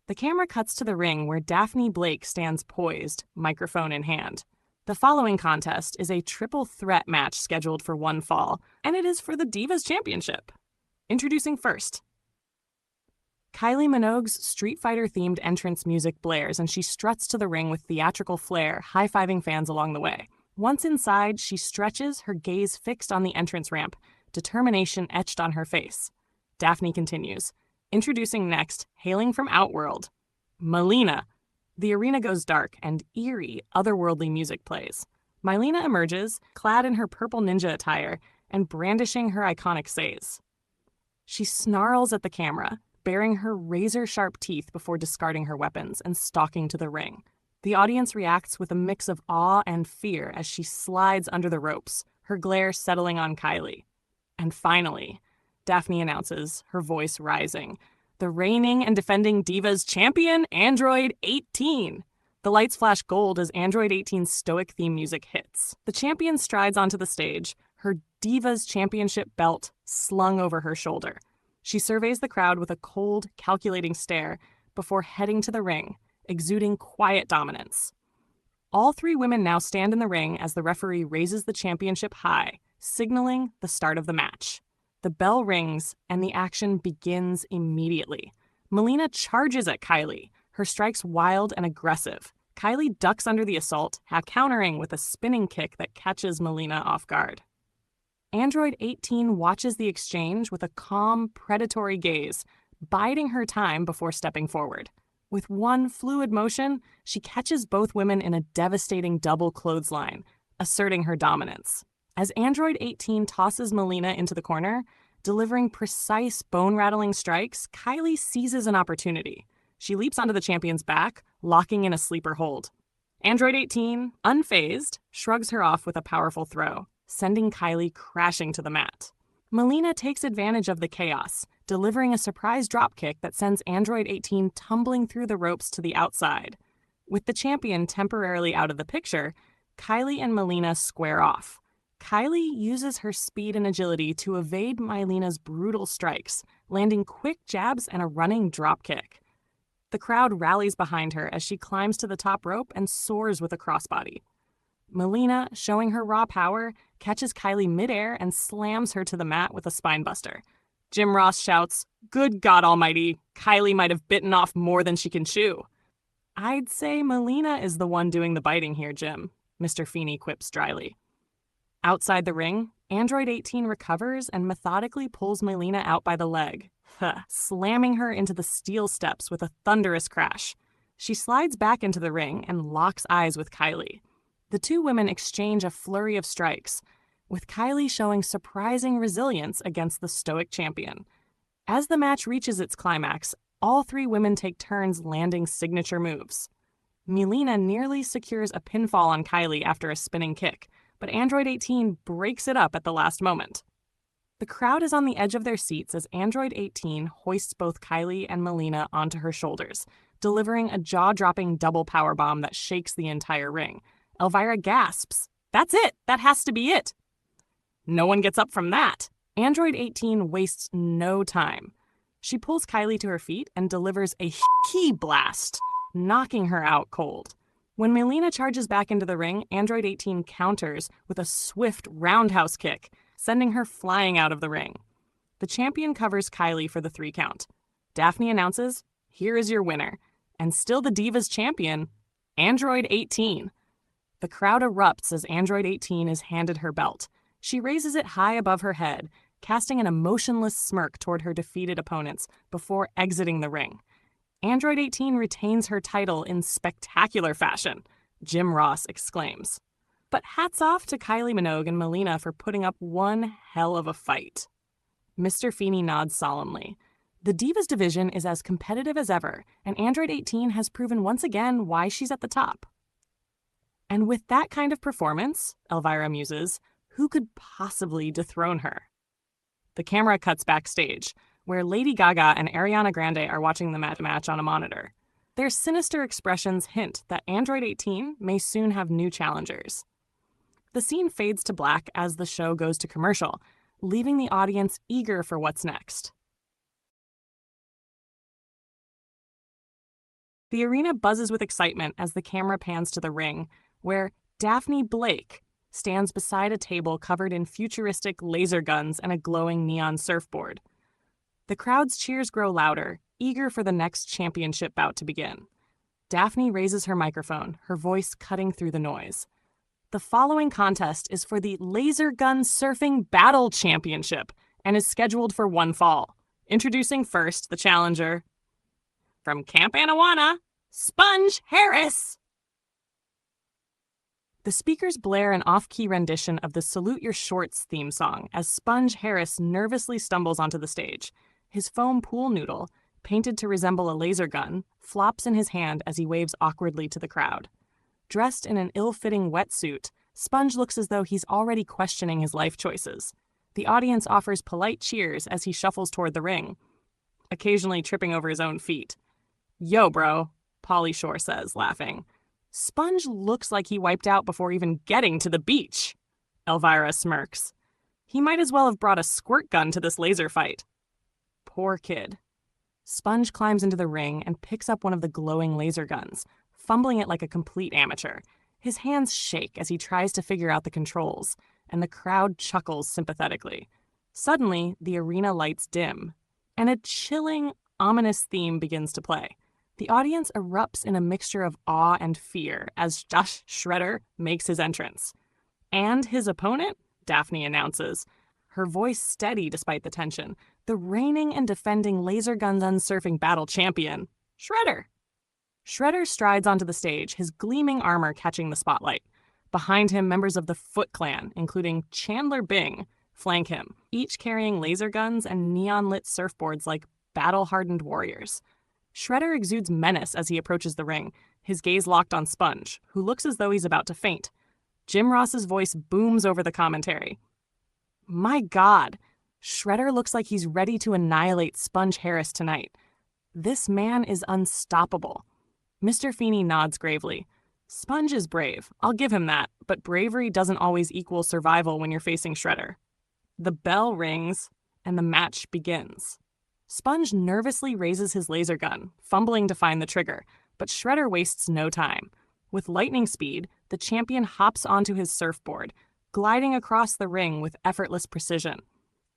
The camera cuts to the ring where Daphne Blake stands poised, microphone in hand. The following contest is a triple threat match scheduled for one fall, and it is for the Divas Championship. Introducing first. Kylie Minogue's Street Fighter-themed entrance music blares, and she struts to the ring with theatrical flair, high-fiving fans along the way. Once inside, she stretches, her gaze fixed on the entrance ramp, determination etched on her face. Daphne continues. Introducing next, hailing from Outworld, Melina. The arena goes dark, and eerie, otherworldly music plays. Melina emerges, clad in her purple ninja attire, and brandishing her iconic sais. She snarls at the camera, baring her razor-sharp teeth before discarding her weapons and stalking to the ring. The audience reacts with a mix of awe and fear as she slides under the ropes, her glare settling on Kylie. And finally, Daphne announces, her voice rising, the reigning and defending Divas champion, Android 18. The lights flash gold as Android 18's stoic theme music hits. The champion strides onto the stage, her Divas championship belt slung over her shoulder. She surveys the crowd with a cold, calculating stare before heading to the ring, exuding quiet dominance. All three women now stand in the ring as the referee raises the championship high, signaling the start of the match. The bell rings, and the action begins immediately. Melina charges at Kylie, her strikes wild and aggressive. Kylie ducks under the assault, half countering with a spinning kick that catches Melina off guard. Android 18 watches the exchange with a calm, predatory gaze, biding her time before stepping forward. With one fluid motion, she catches both women in a devastating double clothesline, asserting her dominance. As Android 18 tosses Melina into the corner, delivering precise, bone-rattling strikes, Kylie seizes an opportunity. She leaps onto the champion's back, locking in a sleeper hold. Android 18, unfazed, shrugs her off with a powerful throw, sending Kylie crashing to the mat. Melina takes advantage of the chaos, delivering a surprise dropkick that sends Android 18 tumbling through the ropes to the outside. With the champion temporarily out of the picture, Kylie and Melina square off. Kylie uses her speed and agility to evade Melina's brutal strikes, landing quick jabs and a running dropkick. The crowd rallies behind her as she climbs to the top rope and soars with a crossbody. Melina, showing her raw power, catches Kylie midair and slams her to the mat with a spinebuster. Jim Ross shouts, "Good God Almighty, Kylie might have bitten off more than she can chew." "I'd say Melina is the one doing the biting here, Jim," Mr. Feeney quips dryly. Outside the ring, Android 18 recovers and methodically pulls Melina out by the leg, slamming her into the steel steps with a thunderous crash. She slides back into the ring and locks eyes with Kylie. The two women exchange a flurry of strikes, with Kylie showing surprising resilience against the stoic champion. As the match reaches its climax, all three women take turns landing signature moves. Melina nearly secures a pinfall on Kylie after a spinning kick, but Android 18 breaks it up at the last moment. The crowd is on the edge of their seats as Android 18 hoists both Kylie and Melina onto her shoulders, delivering a jaw-dropping double powerbomb that shakes the entire ring. Elvira gasps, "That's it! That has to be it!" No one gets up from that. Android 18 wastes no time. She pulls Kylie to her feet and delivers a key blast, knocking her out cold. When Melina charges back into the ring, Android 18 counters with a swift roundhouse kick, sending her flying out of the ring. The champion covers Kylie for the 3 count. Daphne announces, "Here is your winner," and still the Divas champion, Android 18. The crowd erupts as Android 18 is handed her belt. She raises it high above her head, casting an emotionless smirk toward her defeated opponents before exiting the ring. Android 18 retains her title in spectacular fashion, Jim Ross exclaims. But hats off to Kylie Minogue and Melina for putting up one hell of a fight. Mr. Feeney nods solemnly. The Divas division is as competitive as ever, and Android 18 has proven once again why she's at the top. And with that kind of performance, Elvira muses, who could possibly dethrone her? The camera cuts backstage, where Lady Gaga and Ariana Grande are watching the match on a monitor. Their sinister expressions hint that Android 18 may soon have new challengers. The scene fades to black as the show goes to commercial, leaving the audience eager for what's next. The arena buzzes with excitement as the camera pans to the ring, where Daphne Blake stands beside a table covered in futuristic laser guns and a glowing neon surfboard. The crowd's cheers grow louder, eager for the next championship bout to begin. Daphne raises her microphone, her voice cutting through the noise. The following contest is for the Laser Gun Surfing Battle Championship and is scheduled for one fall. Introducing first the challenger from Camp Anawanna, Sponge Harris. The speakers blare an off-key rendition of the Salute Your Shorts theme song as Sponge Harris nervously stumbles onto the stage. His foam pool noodle, painted to resemble a laser gun, flops in his hand as he waves awkwardly to the crowd. Dressed in an ill-fitting wetsuit, Sponge looks as though he's already questioning his life choices. The audience offers polite cheers as he shuffles toward the ring, occasionally tripping over his own feet. "Yo, bro," Pauly Shore says, laughing. "Sponge looks like he wiped out before even getting to the beach." Elvira smirks. "He might as well have brought a squirt gun to this laser fight." Poor kid. Sponge climbs into the ring and picks up one of the glowing laser guns, fumbling it like a complete amateur. His hands shake as he tries to figure out the controls, and the crowd chuckles sympathetically. Suddenly, the arena lights dim, and a chilling, ominous theme begins to play. The audience erupts in a mixture of awe and fear as Josh Shredder makes his entrance. And his opponent, Daphne announces, her voice steady despite the tension, the reigning and defending laser gun surfing battle champion, Shredder. Shredder strides onto the stage, his gleaming armor catching the spotlight. Behind him, members of the Foot Clan, including Chandler Bing, flank him, each carrying laser guns and neon-lit surfboards like battle-hardened warriors. Shredder exudes menace as he approaches the ring, his gaze locked on Sponge, who looks as though he's about to faint. Jim Ross's voice booms over the commentary. My God, Shredder looks like he's ready to annihilate Sponge Harris tonight. This man is unstoppable. Mr. Feeney nods gravely. Sponge is brave, I'll give him that, but bravery doesn't always equal survival when you're facing Shredder. The bell rings, and the match begins. Sponge nervously raises his laser gun, fumbling to find the trigger, but Shredder wastes no time. With lightning speed, the champion hops onto his surfboard, gliding across the ring with effortless precision.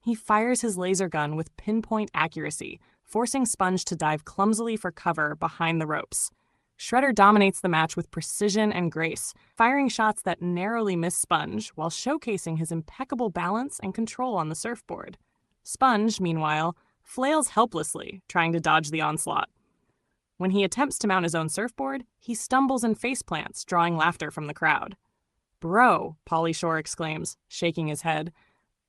He fires his laser gun with pinpoint accuracy, forcing Sponge to dive clumsily for cover behind the ropes. Shredder dominates the match with precision and grace, firing shots that narrowly miss Sponge while showcasing his impeccable balance and control on the surfboard. Sponge, meanwhile, flails helplessly, trying to dodge the onslaught. When he attempts to mount his own surfboard, he stumbles and faceplants, drawing laughter from the crowd. Bro, Pauly Shore exclaims, shaking his head.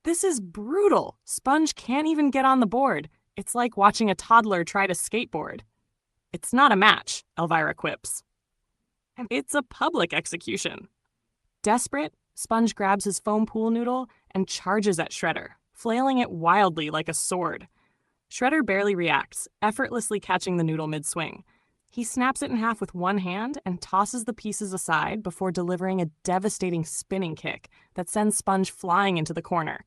This is brutal. Sponge can't even get on the board. It's like watching a toddler try to skateboard. It's not a match, Elvira quips. It's a public execution. Desperate, Sponge grabs his foam pool noodle and charges at Shredder, flailing it wildly like a sword. Shredder barely reacts, effortlessly catching the noodle mid-swing. He snaps it in half with one hand and tosses the pieces aside before delivering a devastating spinning kick that sends Sponge flying into the corner.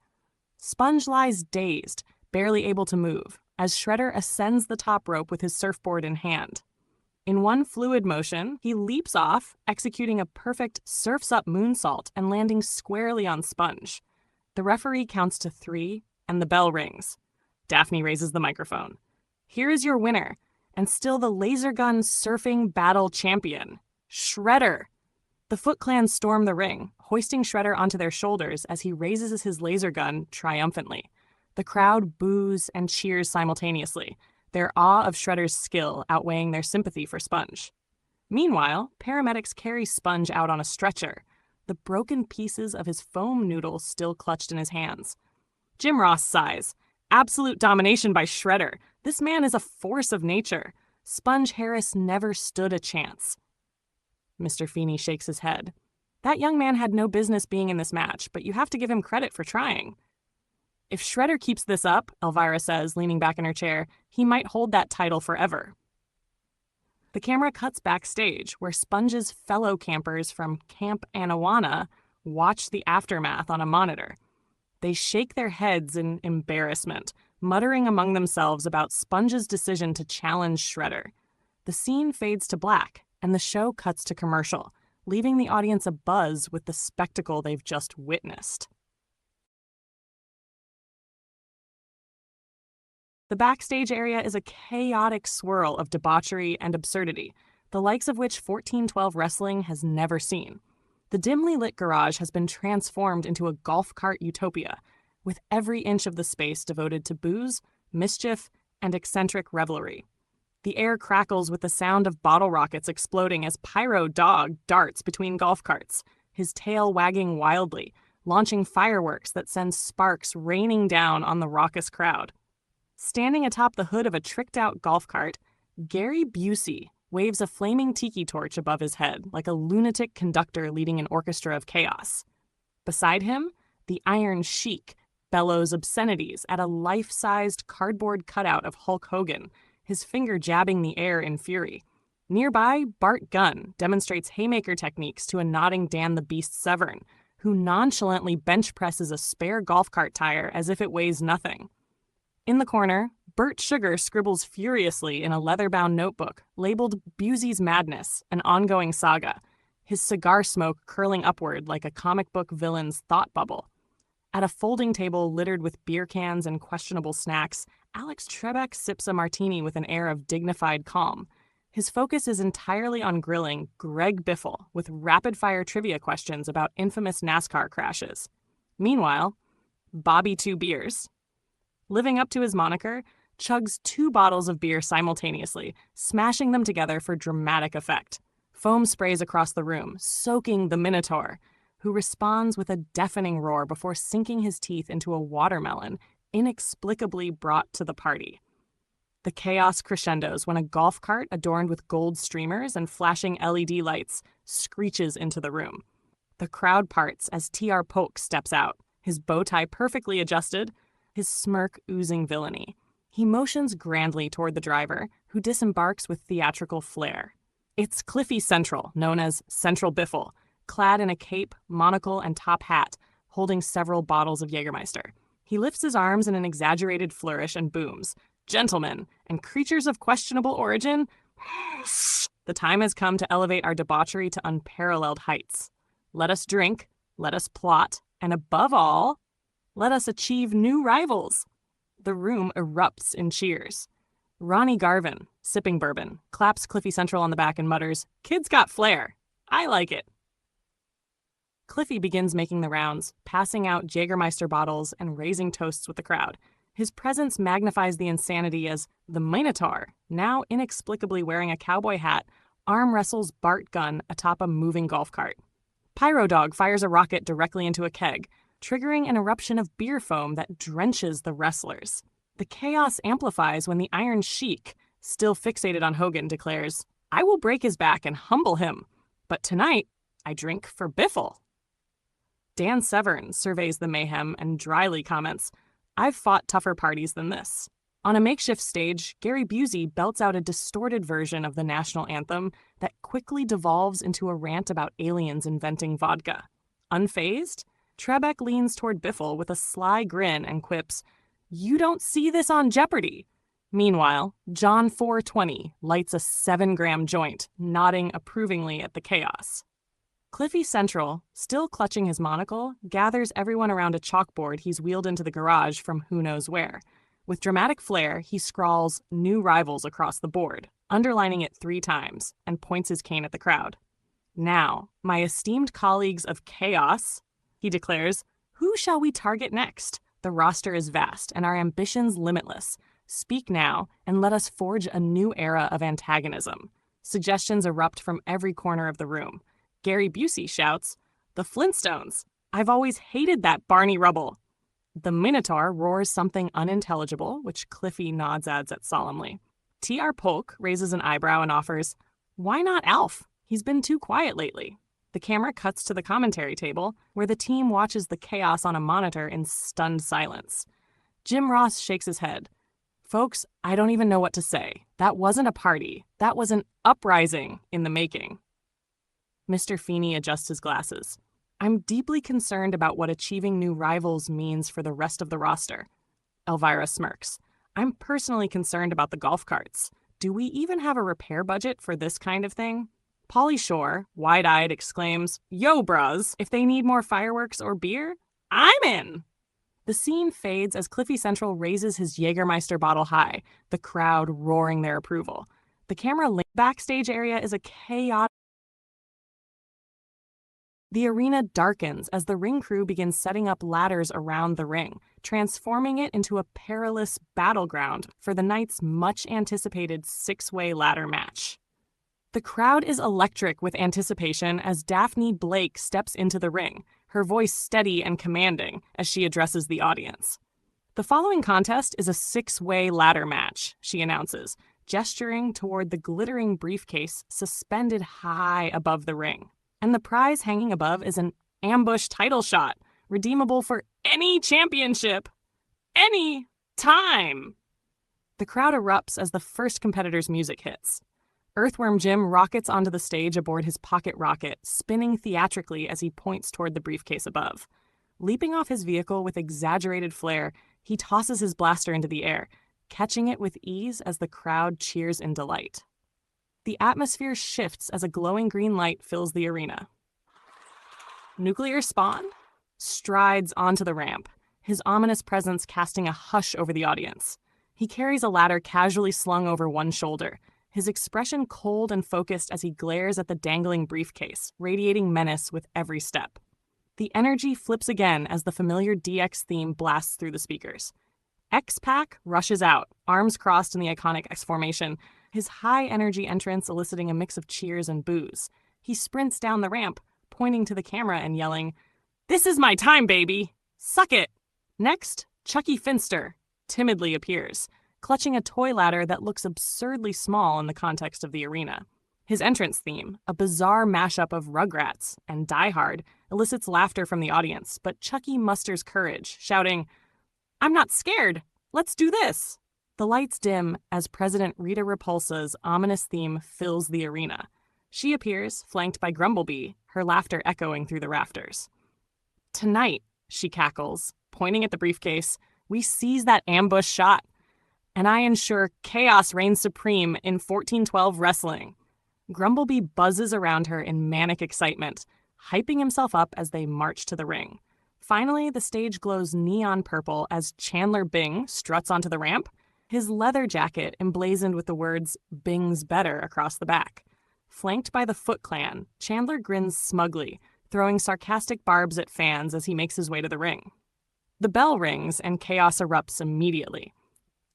Sponge lies dazed, barely able to move, as Shredder ascends the top rope with his surfboard in hand. In one fluid motion, he leaps off, executing a perfect surfs-up moonsault and landing squarely on Sponge. The referee counts to 3, and the bell rings. Daphne raises the microphone. Here is your winner, and still the laser gun surfing battle champion, Shredder. The Foot Clan storm the ring, hoisting Shredder onto their shoulders as he raises his laser gun triumphantly. The crowd boos and cheers simultaneously, their awe of Shredder's skill outweighing their sympathy for Sponge. Meanwhile, paramedics carry Sponge out on a stretcher, the broken pieces of his foam noodle still clutched in his hands. Jim Ross sighs. Absolute domination by Shredder. This man is a force of nature. Sponge Harris never stood a chance. Mr. Feeney shakes his head. That young man had no business being in this match, but you have to give him credit for trying. If Shredder keeps this up, Elvira says, leaning back in her chair, he might hold that title forever. The camera cuts backstage, where Sponge's fellow campers from Camp Anawana watch the aftermath on a monitor. They shake their heads in embarrassment, muttering among themselves about Sponge's decision to challenge Shredder. The scene fades to black, and the show cuts to commercial, leaving the audience abuzz with the spectacle they've just witnessed. The backstage area is a chaotic swirl of debauchery and absurdity, the likes of which 1412 Wrestling has never seen. The dimly lit garage has been transformed into a golf cart utopia, with every inch of the space devoted to booze, mischief, and eccentric revelry. The air crackles with the sound of bottle rockets exploding as Pyro Dog darts between golf carts, his tail wagging wildly, launching fireworks that send sparks raining down on the raucous crowd. Standing atop the hood of a tricked-out golf cart, Gary Busey waves a flaming tiki torch above his head like a lunatic conductor leading an orchestra of chaos. Beside him, the Iron Sheik bellows obscenities at a life-sized cardboard cutout of Hulk Hogan, his finger jabbing the air in fury. Nearby, Bart Gunn demonstrates haymaker techniques to a nodding Dan the Beast Severn, who nonchalantly bench presses a spare golf cart tire as if it weighs nothing. In the corner, Bert Sugar scribbles furiously in a leather-bound notebook labeled Busey's Madness, an ongoing saga, his cigar smoke curling upward like a comic book villain's thought bubble. At a folding table littered with beer cans and questionable snacks, Alex Trebek sips a martini with an air of dignified calm. His focus is entirely on grilling Greg Biffle with rapid-fire trivia questions about infamous NASCAR crashes. Meanwhile, Bobby Two Beers. Living up to his moniker, chugs 2 bottles of beer simultaneously, smashing them together for dramatic effect. Foam sprays across the room, soaking the Minotaur, who responds with a deafening roar before sinking his teeth into a watermelon, inexplicably brought to the party. The chaos crescendos when a golf cart adorned with gold streamers and flashing LED lights screeches into the room. The crowd parts as T.R. Polk steps out, his bow tie perfectly adjusted, his smirk oozing villainy. He motions grandly toward the driver, who disembarks with theatrical flair. It's Cliffy Central, known as Central Biffle, clad in a cape, monocle, and top hat, holding several bottles of Jägermeister. He lifts his arms in an exaggerated flourish and booms, "Gentlemen, and creatures of questionable origin, the time has come to elevate our debauchery to unparalleled heights. Let us drink, let us plot, and above all, let us achieve new rivals." The room erupts in cheers. Ronnie Garvin, sipping bourbon, claps Cliffy Central on the back and mutters, "Kid's got flair. I like it." Cliffy begins making the rounds, passing out Jägermeister bottles and raising toasts with the crowd. His presence magnifies the insanity as the Minotaur, now inexplicably wearing a cowboy hat, arm wrestles Bart Gunn atop a moving golf cart. Pyro Dog fires a rocket directly into a keg, triggering an eruption of beer foam that drenches the wrestlers. The chaos amplifies when the Iron Sheik, still fixated on Hogan, declares, "I will break his back and humble him, but tonight I drink for Biffle." Dan Severn surveys the mayhem and dryly comments, "I've fought tougher parties than this." On a makeshift stage, Gary Busey belts out a distorted version of the national anthem that quickly devolves into a rant about aliens inventing vodka. Unfazed, Trebek leans toward Biffle with a sly grin and quips, "You don't see this on Jeopardy!" Meanwhile, John 420 lights a 7-gram joint, nodding approvingly at the chaos. Cliffy Central, still clutching his monocle, gathers everyone around a chalkboard he's wheeled into the garage from who knows where. With dramatic flair, he scrawls "New Rivals" across the board, underlining it 3 times, and points his cane at the crowd. "Now, my esteemed colleagues of chaos," he declares, "who shall we target next? The roster is vast, and our ambitions limitless. Speak now, and let us forge a new era of antagonism." Suggestions erupt from every corner of the room. Gary Busey shouts, "The Flintstones! I've always hated that Barney Rubble!" The Minotaur roars something unintelligible, which Cliffy nods at solemnly. T.R. Polk raises an eyebrow and offers, "Why not Alf? He's been too quiet lately." The camera cuts to the commentary table, where the team watches the chaos on a monitor in stunned silence. Jim Ross shakes his head. "Folks, I don't even know what to say. That wasn't a party. That was an uprising in the making." Mr. Feeney adjusts his glasses. "I'm deeply concerned about what achieving new rivals means for the rest of the roster." Elvira smirks. "I'm personally concerned about the golf carts. Do we even have a repair budget for this kind of thing?" Pauly Shore, wide-eyed, exclaims, "Yo, bros, if they need more fireworks or beer, I'm in!" The scene fades as Cliffy Central raises his Jägermeister bottle high, the crowd roaring their approval. The camera backstage area is a chaotic. The arena darkens as the ring crew begins setting up ladders around the ring, transforming it into a perilous battleground for the night's much-anticipated 6-way ladder match. The crowd is electric with anticipation as Daphne Blake steps into the ring, her voice steady and commanding as she addresses the audience. "The following contest is a 6-way ladder match," she announces, gesturing toward the glittering briefcase suspended high above the ring. And the prize hanging above is an ambush title shot, redeemable for any championship, any time. The crowd erupts as the first competitor's music hits. Earthworm Jim rockets onto the stage aboard his pocket rocket, spinning theatrically as he points toward the briefcase above. Leaping off his vehicle with exaggerated flair, he tosses his blaster into the air, catching it with ease as the crowd cheers in delight. The atmosphere shifts as a glowing green light fills the arena. Nuclear Spawn strides onto the ramp, his ominous presence casting a hush over the audience. He carries a ladder casually slung over one shoulder, his expression cold and focused as he glares at the dangling briefcase, radiating menace with every step. The energy flips again as the familiar DX theme blasts through the speakers. X-Pac rushes out, arms crossed in the iconic X formation, his high-energy entrance eliciting a mix of cheers and boos. He sprints down the ramp, pointing to the camera and yelling, "This is my time, baby! Suck it!" Next, Chucky Finster timidly appears, clutching a toy ladder that looks absurdly small in the context of the arena. His entrance theme, a bizarre mashup of Rugrats and Die Hard, elicits laughter from the audience, but Chucky musters courage, shouting, "I'm not scared! Let's do this!" The lights dim as President Rita Repulsa's ominous theme fills the arena. She appears, flanked by Grumblebee, her laughter echoing through the rafters. "Tonight," she cackles, pointing at the briefcase, "we seize that ambush shot, and I ensure chaos reigns supreme in 1412 wrestling." Grumblebee buzzes around her in manic excitement, hyping himself up as they march to the ring. Finally, the stage glows neon purple as Chandler Bing struts onto the ramp, his leather jacket emblazoned with the words "Bing's better" across the back. Flanked by the Foot Clan, Chandler grins smugly, throwing sarcastic barbs at fans as he makes his way to the ring. The bell rings and chaos erupts immediately.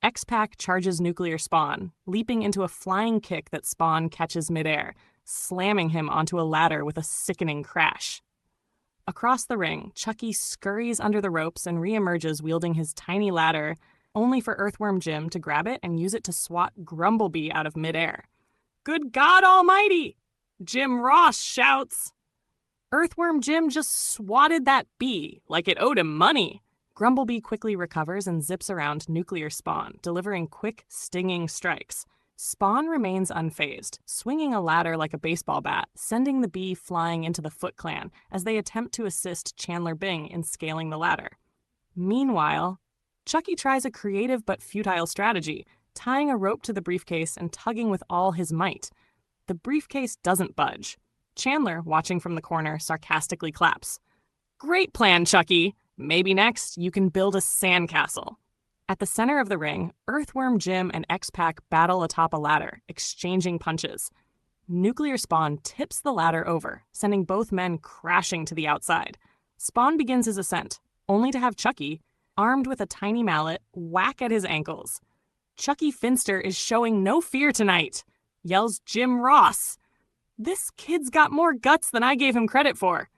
X-Pac charges Nuclear Spawn, leaping into a flying kick that Spawn catches midair, slamming him onto a ladder with a sickening crash. Across the ring, Chucky scurries under the ropes and reemerges wielding his tiny ladder, only for Earthworm Jim to grab it and use it to swat Grumblebee out of midair. "Good God Almighty!" Jim Ross shouts. Earthworm Jim just swatted that bee like it owed him money. Grumblebee quickly recovers and zips around Nuclear Spawn, delivering quick, stinging strikes. Spawn remains unfazed, swinging a ladder like a baseball bat, sending the bee flying into the Foot Clan as they attempt to assist Chandler Bing in scaling the ladder. Meanwhile, Chucky tries a creative but futile strategy, tying a rope to the briefcase and tugging with all his might. The briefcase doesn't budge. Chandler, watching from the corner, sarcastically claps. "Great plan, Chucky! Maybe next you can build a sandcastle." At the center of the ring, Earthworm Jim and X-Pac battle atop a ladder, exchanging punches. Nuclear Spawn tips the ladder over, sending both men crashing to the outside. Spawn begins his ascent, only to have Chucky, armed with a tiny mallet, whack at his ankles. "Chucky Finster is showing no fear tonight," yells Jim Ross. "This kid's got more guts than I gave him credit for."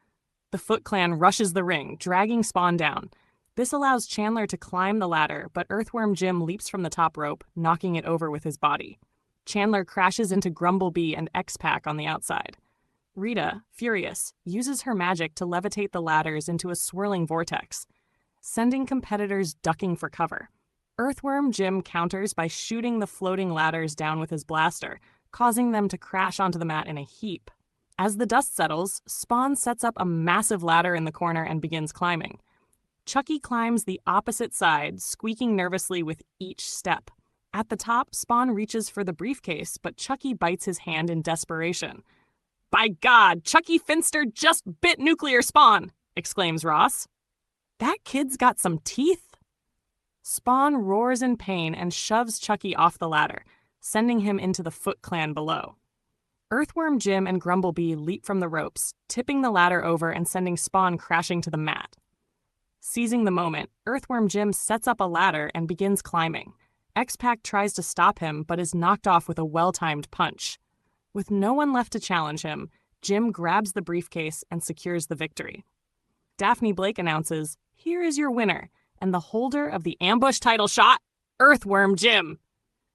The Foot Clan rushes the ring, dragging Spawn down. This allows Chandler to climb the ladder, but Earthworm Jim leaps from the top rope, knocking it over with his body. Chandler crashes into Grumblebee and X-Pac on the outside. Rita, furious, uses her magic to levitate the ladders into a swirling vortex, sending competitors ducking for cover. Earthworm Jim counters by shooting the floating ladders down with his blaster, causing them to crash onto the mat in a heap. As the dust settles, Spawn sets up a massive ladder in the corner and begins climbing. Chucky climbs the opposite side, squeaking nervously with each step. At the top, Spawn reaches for the briefcase, but Chucky bites his hand in desperation. "By God, Chucky Finster just bit Nuclear Spawn!" exclaims Ross. "That kid's got some teeth." Spawn roars in pain and shoves Chucky off the ladder, sending him into the Foot Clan below. Earthworm Jim and Grumblebee leap from the ropes, tipping the ladder over and sending Spawn crashing to the mat. Seizing the moment, Earthworm Jim sets up a ladder and begins climbing. X-Pac tries to stop him, but is knocked off with a well-timed punch. With no one left to challenge him, Jim grabs the briefcase and secures the victory. Daphne Blake announces, "Here is your winner, and the holder of the ambush title shot, Earthworm Jim."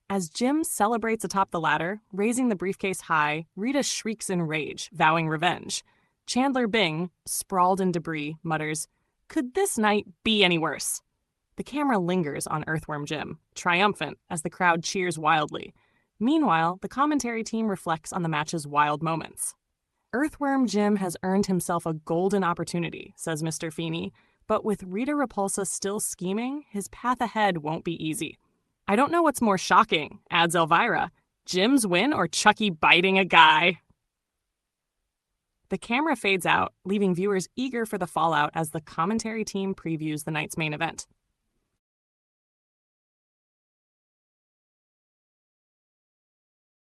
As Jim celebrates atop the ladder, raising the briefcase high, Rita shrieks in rage, vowing revenge. Chandler Bing, sprawled in debris, mutters, "Could this night be any worse?" The camera lingers on Earthworm Jim, triumphant as the crowd cheers wildly. Meanwhile, the commentary team reflects on the match's wild moments. "Earthworm Jim has earned himself a golden opportunity," says Mr. Feeney, "but with Rita Repulsa still scheming, his path ahead won't be easy." "I don't know what's more shocking," adds Elvira, "Jim's win or Chucky biting a guy?" The camera fades out, leaving viewers eager for the fallout as the commentary team previews the night's main event.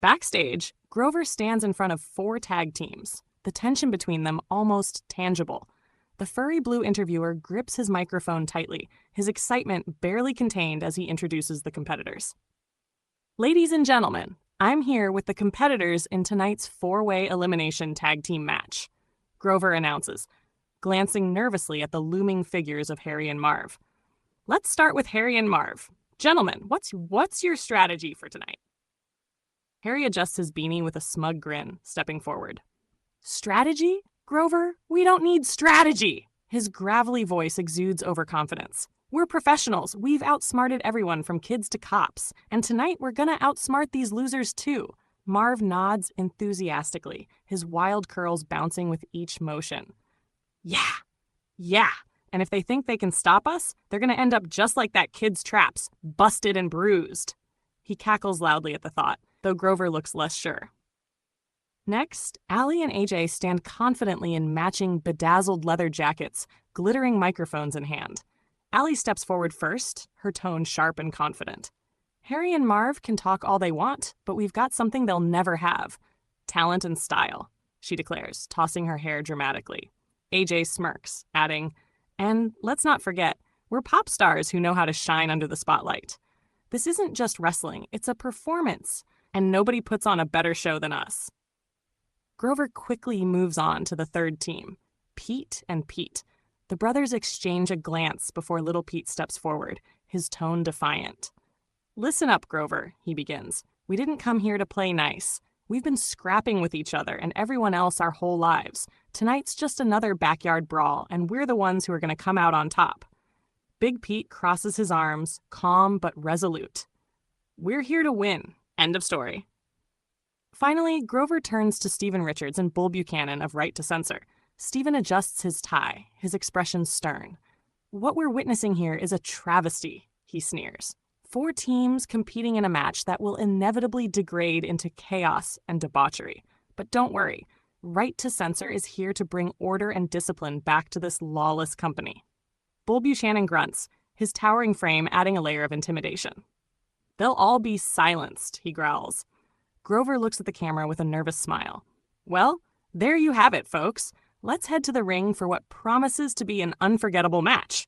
Backstage, Grover stands in front of 4 tag teams, the tension between them almost tangible. The The furry blue interviewer grips his microphone tightly, his excitement barely contained as he introduces the competitors. Ladies and gentlemen, I'm here with the competitors in tonight's four-way elimination tag team match, Grover announces, glancing nervously at the looming figures of Harry and Marv. Let's start with Harry and Marv. Gentlemen, what's your strategy for tonight? Harry adjusts his beanie with a smug grin, stepping forward. Strategy? Grover, we don't need strategy! His gravelly voice exudes overconfidence. We're professionals. We've outsmarted everyone from kids to cops. And tonight we're gonna outsmart these losers too. Marv nods enthusiastically, his wild curls bouncing with each motion. Yeah. And if they think they can stop us, they're gonna end up just like that kid's traps, busted and bruised. He cackles loudly at the thought, though Grover looks less sure. Next, Allie and AJ stand confidently in matching bedazzled leather jackets, glittering microphones in hand. Allie steps forward first, her tone sharp and confident. Harry and Marv can talk all they want, but we've got something they'll never have. Talent and style, she declares, tossing her hair dramatically. AJ smirks, adding, and let's not forget, we're pop stars who know how to shine under the spotlight. This isn't just wrestling, it's a performance, and nobody puts on a better show than us. Grover quickly moves on to the third team, Pete and Pete. The brothers exchange a glance before little Pete steps forward, his tone defiant. Listen up, Grover, he begins. We didn't come here to play nice. We've been scrapping with each other and everyone else our whole lives. Tonight's just another backyard brawl, and we're the ones who are going to come out on top. Big Pete crosses his arms, calm but resolute. We're here to win. End of story. Finally, Grover turns to Stephen Richards and Bull Buchanan of Right to Censor. Stephen adjusts his tie, his expression stern. What we're witnessing here is a travesty, he sneers. 4 teams competing in a match that will inevitably degrade into chaos and debauchery. But don't worry, Right to Censor is here to bring order and discipline back to this lawless company. Bull Buchanan grunts, his towering frame adding a layer of intimidation. They'll all be silenced, he growls. Grover looks at the camera with a nervous smile. Well, there you have it, folks. Let's head to the ring for what promises to be an unforgettable match.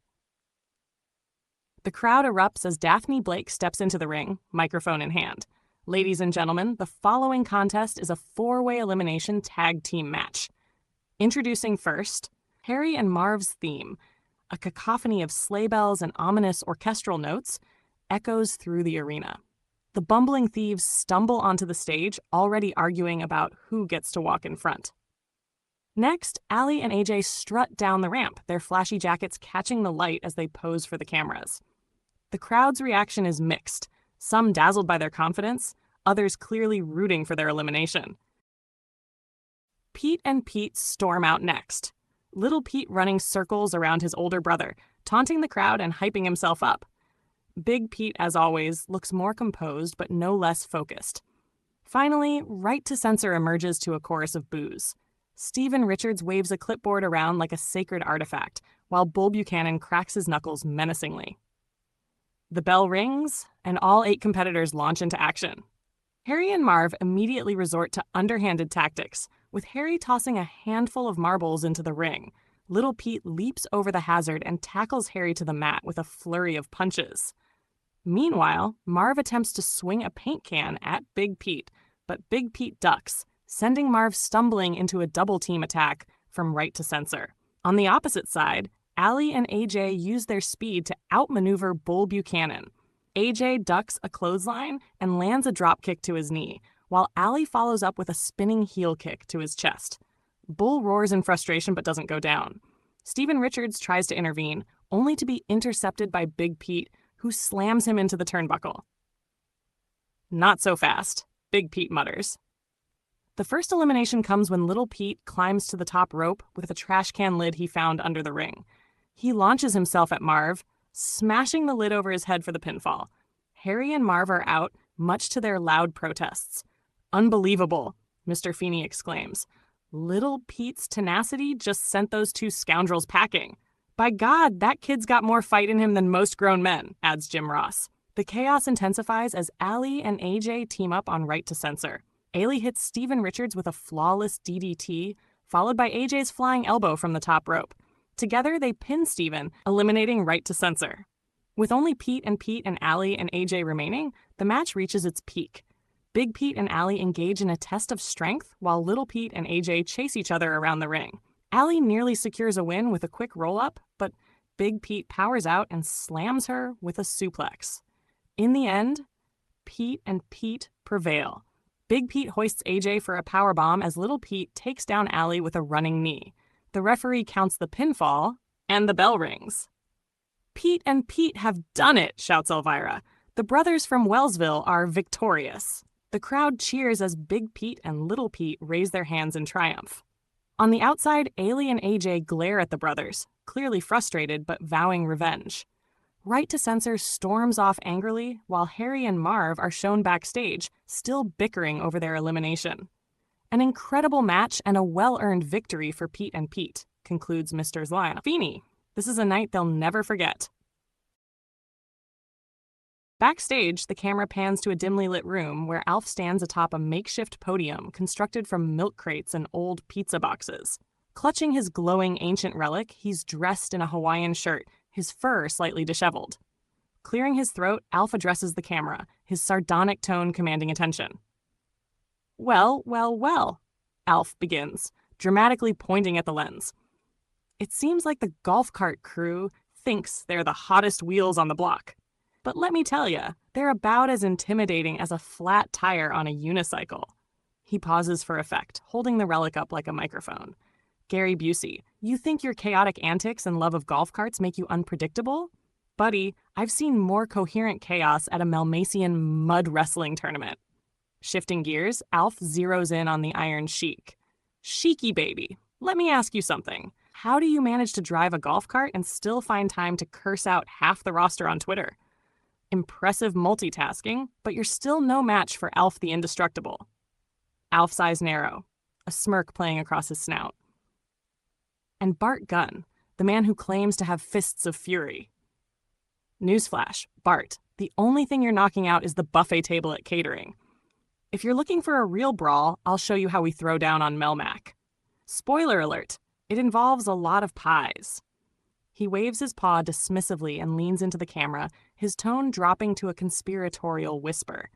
The crowd erupts as Daphne Blake steps into the ring, microphone in hand. Ladies and gentlemen, the following contest is a 4-way elimination tag team match. Introducing first, Harry and Marv's theme. A cacophony of sleigh bells and ominous orchestral notes echoes through the arena. The bumbling thieves stumble onto the stage, already arguing about who gets to walk in front. Next, Allie and AJ strut down the ramp, their flashy jackets catching the light as they pose for the cameras. The crowd's reaction is mixed, some dazzled by their confidence, others clearly rooting for their elimination. Pete and Pete storm out next, little Pete running circles around his older brother, taunting the crowd and hyping himself up. Big Pete, as always, looks more composed but no less focused. Finally, Right to Censor emerges to a chorus of boos. Stephen Richards waves a clipboard around like a sacred artifact, while Bull Buchanan cracks his knuckles menacingly. The bell rings, and all 8 competitors launch into action. Harry and Marv immediately resort to underhanded tactics, with Harry tossing a handful of marbles into the ring. Little Pete leaps over the hazard and tackles Harry to the mat with a flurry of punches. Meanwhile, Marv attempts to swing a paint can at Big Pete, but Big Pete ducks, sending Marv stumbling into a double-team attack from Right to Censor. On the opposite side, Allie and AJ use their speed to outmaneuver Bull Buchanan. AJ ducks a clothesline and lands a dropkick to his knee, while Allie follows up with a spinning heel kick to his chest. Bull roars in frustration but doesn't go down. Stephen Richards tries to intervene, only to be intercepted by Big Pete, who slams him into the turnbuckle. Not so fast, Big Pete mutters. The first elimination comes when Little Pete climbs to the top rope with a trash can lid he found under the ring. He launches himself at Marv, smashing the lid over his head for the pinfall. Harry and Marv are out, much to their loud protests. Unbelievable, Mr. Feeney exclaims. Little Pete's tenacity just sent those 2 scoundrels packing. By God, that kid's got more fight in him than most grown men, adds Jim Ross. The chaos intensifies as Allie and AJ team up on Right to Censor. Allie hits Stephen Richards with a flawless DDT, followed by AJ's flying elbow from the top rope. Together, they pin Steven, eliminating right to censor. With only Pete and Allie and AJ remaining, the match reaches its peak. Big Pete and Allie engage in a test of strength while Little Pete and AJ chase each other around the ring. Allie nearly secures a win with a quick roll-up, but Big Pete powers out and slams her with a suplex. In the end, Pete and Pete prevail. Big Pete hoists AJ for a powerbomb as Little Pete takes down Allie with a running knee. The referee counts the pinfall, and the bell rings. Pete and Pete have done it, shouts Elvira. The brothers from Wellsville are victorious. The crowd cheers as Big Pete and Little Pete raise their hands in triumph. On the outside, Ailey and AJ glare at the brothers, clearly frustrated but vowing revenge. Right to Censor storms off angrily, while Harry and Marv are shown backstage, still bickering over their elimination. An incredible match and a well-earned victory for Pete and Pete, concludes Mr. Zlion. Feeney, this is a night they'll never forget. Backstage, the camera pans to a dimly lit room where Alf stands atop a makeshift podium constructed from milk crates and old pizza boxes. Clutching his glowing ancient relic, he's dressed in a Hawaiian shirt, his fur slightly disheveled. Clearing his throat, Alf addresses the camera, his sardonic tone commanding attention. Well, Alf begins, dramatically pointing at the lens. It seems like the golf cart crew thinks they're the hottest wheels on the block. But let me tell ya, they're about as intimidating as a flat tire on a unicycle. He pauses for effect, holding the relic up like a microphone. Gary Busey, you think your chaotic antics and love of golf carts make you unpredictable? Buddy, I've seen more coherent chaos at a Malmasian mud wrestling tournament. Shifting gears, Alf zeroes in on the Iron Sheik. Sheiky baby, let me ask you something. How do you manage to drive a golf cart and still find time to curse out half the roster on Twitter? Impressive multitasking, but you're still no match for Alf the Indestructible. Alf's eyes narrow, a smirk playing across his snout. And Bart Gunn, the man who claims to have fists of fury. Newsflash, Bart, the only thing you're knocking out is the buffet table at catering. If you're looking for a real brawl, I'll show you how we throw down on Melmac. Spoiler alert, it involves a lot of pies. He waves his paw dismissively and leans into the camera, his tone dropping to a conspiratorial whisper.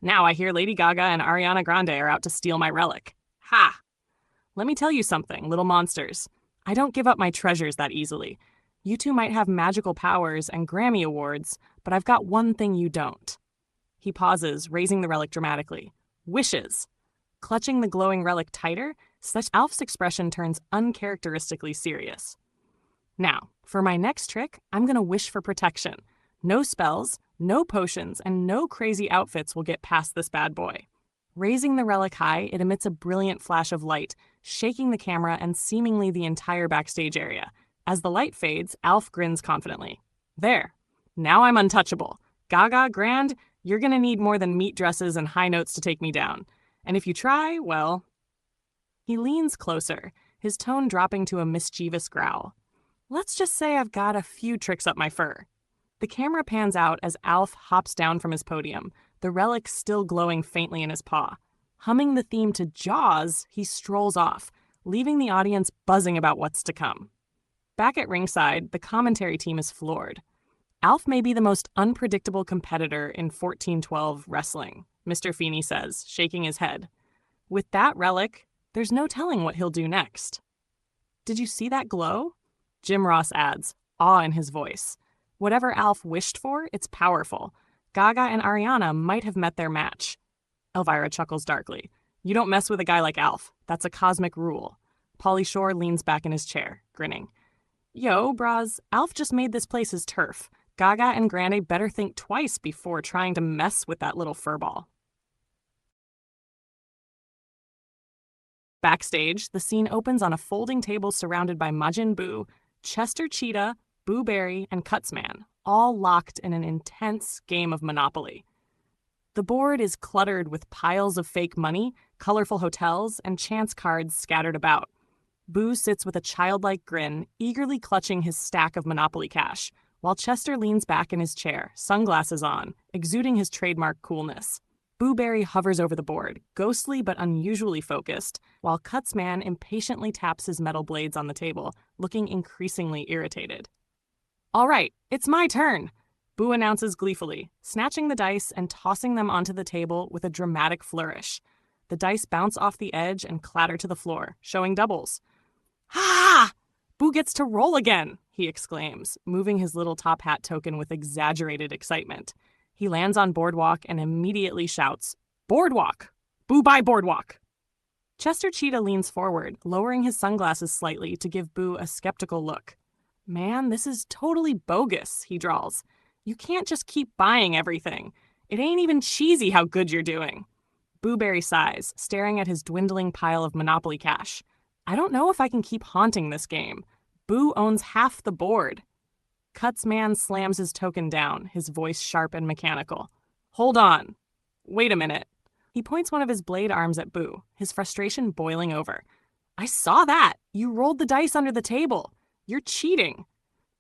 Now I hear Lady Gaga and Ariana Grande are out to steal my relic. Ha! Let me tell you something, little monsters. I don't give up my treasures that easily. You two might have magical powers and Grammy awards, but I've got one thing you don't. He pauses, raising the relic dramatically. Wishes. Clutching the glowing relic tighter, such Alf's expression turns uncharacteristically serious. Now, for my next trick, I'm going to wish for protection. No spells, no potions, and no crazy outfits will get past this bad boy. Raising the relic high, it emits a brilliant flash of light, shaking the camera and seemingly the entire backstage area. As the light fades, Alf grins confidently. There. Now I'm untouchable. Gaga, Grand, you're going to need more than meat dresses and high notes to take me down. And if you try, well... He leans closer, his tone dropping to a mischievous growl. Let's just say I've got a few tricks up my fur. The camera pans out as Alf hops down from his podium, the relic still glowing faintly in his paw. Humming the theme to Jaws, he strolls off, leaving the audience buzzing about what's to come. Back at ringside, the commentary team is floored. Alf may be the most unpredictable competitor in 1412 wrestling, Mr. Feeney says, shaking his head. With that relic, there's no telling what he'll do next. Did you see that glow? Jim Ross adds, awe in his voice. Whatever Alf wished for, it's powerful. Gaga and Ariana might have met their match. Elvira chuckles darkly. You don't mess with a guy like Alf. That's a cosmic rule. Pauly Shore leans back in his chair, grinning. Yo, bras, Alf just made this place his turf. Gaga and Grande better think twice before trying to mess with that little furball. Backstage, the scene opens on a folding table surrounded by Majin Buu, Chester Cheetah, Boo Berry, and Cutsman, all locked in an intense game of Monopoly. The board is cluttered with piles of fake money, colorful hotels, and chance cards scattered about. Boo sits with a childlike grin, eagerly clutching his stack of Monopoly cash, while Chester leans back in his chair, sunglasses on, exuding his trademark coolness. Booberry hovers over the board, ghostly but unusually focused, while Cutsman impatiently taps his metal blades on the table, looking increasingly irritated. "All right, it's my turn," Boo announces gleefully, snatching the dice and tossing them onto the table with a dramatic flourish. The dice bounce off the edge and clatter to the floor, showing doubles. "Ha! Boo gets to roll again," he exclaims, moving his little top hat token with exaggerated excitement. He lands on Boardwalk and immediately shouts, "Boardwalk! Boo by Boardwalk!" Chester Cheetah leans forward, lowering his sunglasses slightly to give Boo a skeptical look. "Man, this is totally bogus," he drawls. "You can't just keep buying everything. It ain't even cheesy how good you're doing." Booberry sighs, staring at his dwindling pile of Monopoly cash. "I don't know if I can keep haunting this game. Boo owns half the board." Cutsman slams his token down, his voice sharp and mechanical. "Hold on. Wait a minute." He points one of his blade arms at Boo, his frustration boiling over. "I saw that! You rolled the dice under the table. You're cheating."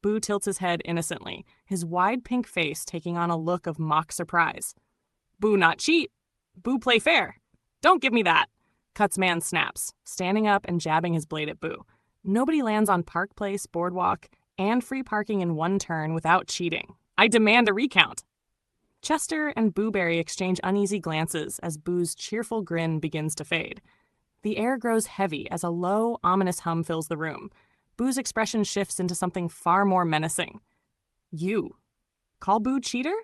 Boo tilts his head innocently, his wide pink face taking on a look of mock surprise. "Boo not cheat. Boo play fair. Don't give me that." Cutsman snaps, standing up and jabbing his blade at Boo. "Nobody lands on Park Place, Boardwalk, and free parking in one turn without cheating. I demand a recount." Chester and Booberry exchange uneasy glances as Boo's cheerful grin begins to fade. The air grows heavy as a low, ominous hum fills the room. Boo's expression shifts into something far more menacing. "You call Boo cheater?"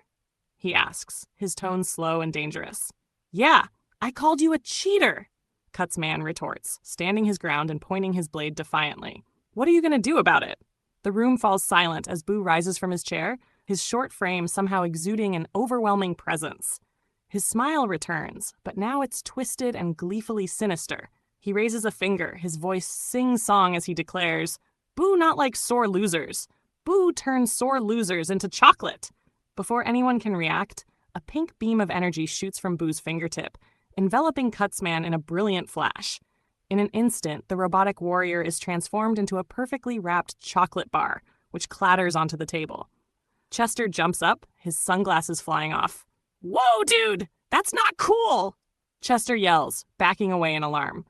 he asks, his tone slow and dangerous. "Yeah, I called you a cheater," Cutsman retorts, standing his ground and pointing his blade defiantly. "What are you going to do about it?" The room falls silent as Boo rises from his chair, his short frame somehow exuding an overwhelming presence. His smile returns, but now it's twisted and gleefully sinister. He raises a finger, his voice sing-song as he declares, "Boo not like sore losers. Boo turns sore losers into chocolate." Before anyone can react, a pink beam of energy shoots from Boo's fingertip, enveloping Cutsman in a brilliant flash. In an instant, the robotic warrior is transformed into a perfectly wrapped chocolate bar, which clatters onto the table. Chester jumps up, his sunglasses flying off. "Whoa, dude! That's not cool!" Chester yells, backing away in alarm.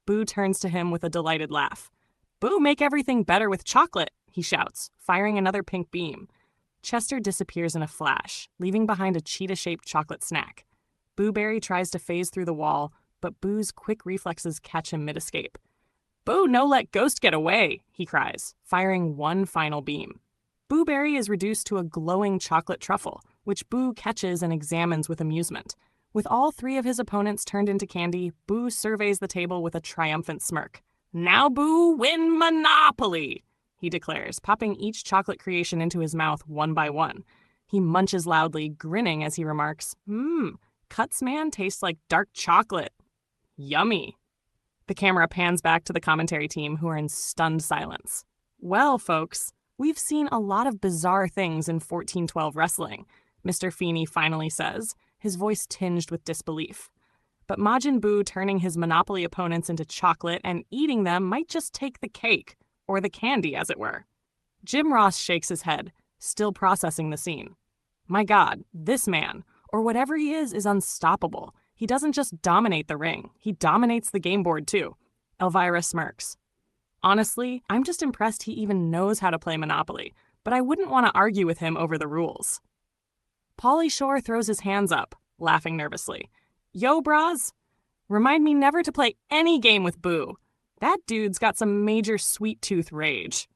Boo turns to him with a delighted laugh. "Boo make everything better with chocolate," he shouts, firing another pink beam. Chester disappears in a flash, leaving behind a cheetah-shaped chocolate snack. Booberry tries to phase through the wall, but Boo's quick reflexes catch him mid-escape. "Boo no let ghost get away," he cries, firing one final beam. Booberry is reduced to a glowing chocolate truffle, which Boo catches and examines with amusement. With all three of his opponents turned into candy, Boo surveys the table with a triumphant smirk. "Now Boo win Monopoly," he declares, popping each chocolate creation into his mouth one by one. He munches loudly, grinning as he remarks, Cutsman tastes like dark chocolate. Yummy." The camera pans back to the commentary team, who are in stunned silence. "Well, folks, we've seen a lot of bizarre things in 1412 wrestling," Mr. Feeney finally says, his voice tinged with disbelief. "But Majin Buu turning his Monopoly opponents into chocolate and eating them might just take the cake, or the candy, as it were." Jim Ross shakes his head, still processing the scene. "My God, this man, or whatever he is unstoppable. He doesn't just dominate the ring, he dominates the game board too." Elvira smirks. "Honestly, I'm just impressed he even knows how to play Monopoly, but I wouldn't want to argue with him over the rules." Pauly Shore throws his hands up, laughing nervously. "Yo, bras, remind me never to play any game with Boo. That dude's got some major sweet tooth rage."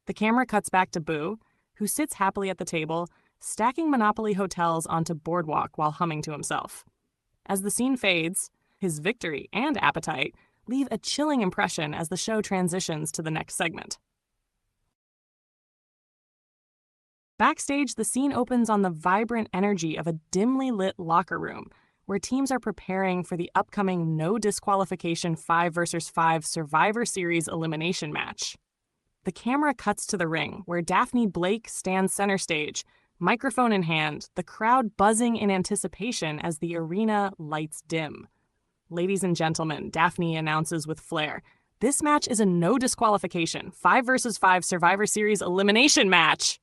The camera cuts back to Boo, who sits happily at the table, stacking Monopoly hotels onto Boardwalk while humming to himself. As the scene fades, his victory and appetite leave a chilling impression as the show transitions to the next segment. Backstage, the scene opens on the vibrant energy of a dimly lit locker room, where teams are preparing for the upcoming no disqualification 5 vs. 5 Survivor Series elimination match. The camera cuts to the ring, where Daphne Blake stands center stage, microphone in hand, the crowd buzzing in anticipation as the arena lights dim. "Ladies and gentlemen," Daphne announces with flair, "this match is a no disqualification 5 vs. 5 Survivor Series elimination match."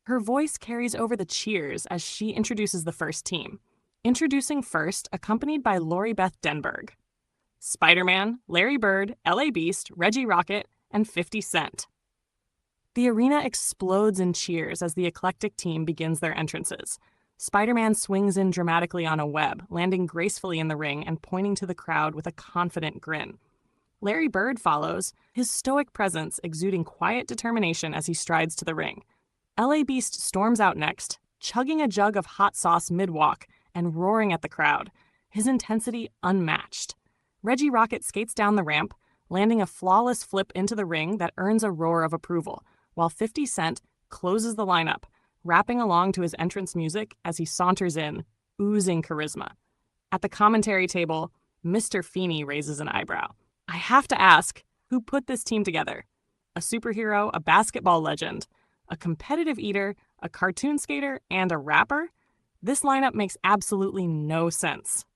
Her voice carries over the cheers as she introduces the first team. Introducing first, accompanied by Lori Beth Denberg. Spider-Man, Larry Bird, L.A. Beast, Reggie Rocket, and 50 Cent. The arena explodes in cheers as the eclectic team begins their entrances. Spider-Man swings in dramatically on a web, landing gracefully in the ring and pointing to the crowd with a confident grin. Larry Bird follows, his stoic presence exuding quiet determination as he strides to the ring. L.A. Beast storms out next, chugging a jug of hot sauce mid-walk and roaring at the crowd, his intensity unmatched. Reggie Rocket skates down the ramp, landing a flawless flip into the ring that earns a roar of approval, while 50 Cent closes the lineup, rapping along to his entrance music as he saunters in, oozing charisma. At the commentary table, Mr. Feeney raises an eyebrow. I have to ask, who put this team together? A superhero, a basketball legend, a competitive eater, a cartoon skater, and a rapper? This lineup makes absolutely no sense.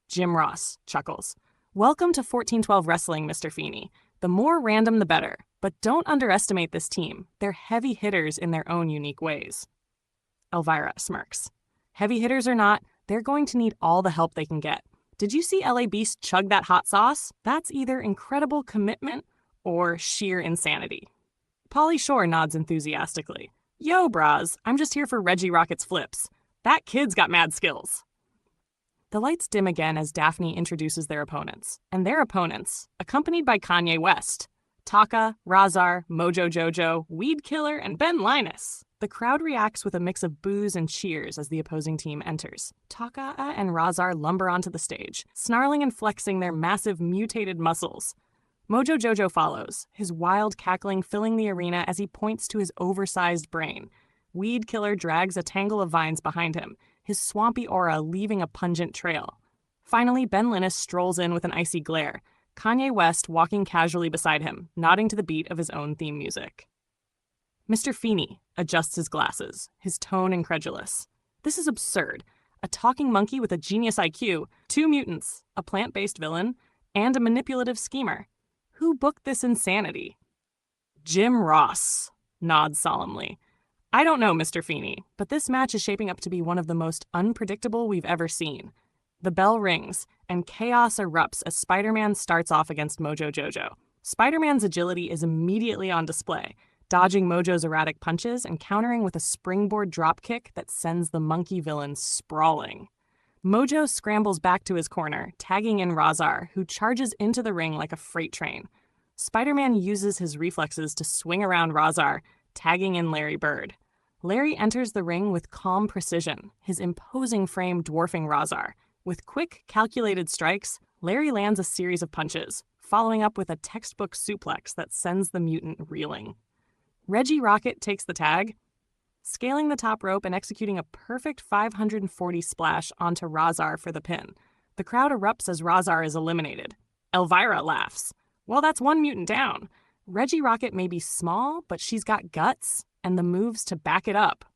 Jim Ross chuckles. Welcome to 1412 Wrestling, Mr. Feeney. The more random, the better. But don't underestimate this team. They're heavy hitters in their own unique ways. Elvira smirks. Heavy hitters or not, they're going to need all the help they can get. Did you see L.A. Beast chug that hot sauce? That's either incredible commitment or sheer insanity. Pauly Shore nods enthusiastically. Yo, bras, I'm just here for Reggie Rocket's flips. That kid's got mad skills. The lights dim again as Daphne introduces their opponents. And their opponents, accompanied by Kanye West, Taka, Razar, Mojo Jojo, Weed Killer, and Ben Linus. The crowd reacts with a mix of boos and cheers as the opposing team enters. Taka and Razar lumber onto the stage, snarling and flexing their massive mutated muscles. Mojo Jojo follows, his wild cackling filling the arena as he points to his oversized brain. Weed Killer drags a tangle of vines behind him, his swampy aura leaving a pungent trail. Finally, Ben Linus strolls in with an icy glare, Kanye West walking casually beside him, nodding to the beat of his own theme music. Mr. Feeney adjusts his glasses, his tone incredulous. This is absurd. A talking monkey with a genius IQ, 2 mutants, a plant-based villain, and a manipulative schemer. Who booked this insanity? Jim Ross nods solemnly. I don't know, Mr. Feeney, but this match is shaping up to be one of the most unpredictable we've ever seen. The bell rings, and chaos erupts as Spider-Man starts off against Mojo Jojo. Spider-Man's agility is immediately on display, dodging Mojo's erratic punches and countering with a springboard dropkick that sends the monkey villain sprawling. Mojo scrambles back to his corner, tagging in Razar, who charges into the ring like a freight train. Spider-Man uses his reflexes to swing around Razar, tagging in Larry Bird. Larry enters the ring with calm precision, his imposing frame dwarfing Razar. With quick, calculated strikes, Larry lands a series of punches, following up with a textbook suplex that sends the mutant reeling. Reggie Rocket takes the tag, scaling the top rope and executing a perfect 540 splash onto Razar for the pin. The crowd erupts as Razar is eliminated. Elvira laughs. Well, that's one mutant down. Reggie Rocket may be small, but she's got guts and the moves to back it up.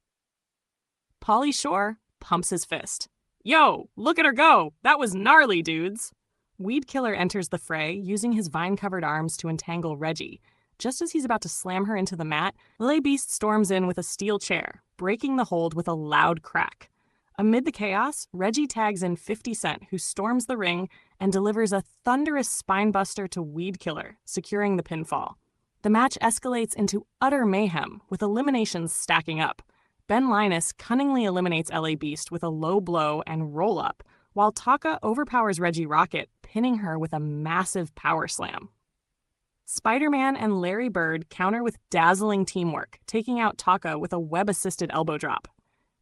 Pauly Shore pumps his fist. Yo, look at her go! That was gnarly, dudes! Weed Killer enters the fray, using his vine-covered arms to entangle Reggie. Just as he's about to slam her into the mat, L.A. Beast storms in with a steel chair, breaking the hold with a loud crack. Amid the chaos, Reggie tags in 50 Cent, who storms the ring and delivers a thunderous spinebuster to Weed Killer, securing the pinfall. The match escalates into utter mayhem, with eliminations stacking up. Ben Linus cunningly eliminates L.A. Beast with a low blow and roll-up, while Taka overpowers Reggie Rocket, pinning her with a massive power slam. Spider-Man and Larry Bird counter with dazzling teamwork, taking out Taka with a web-assisted elbow drop.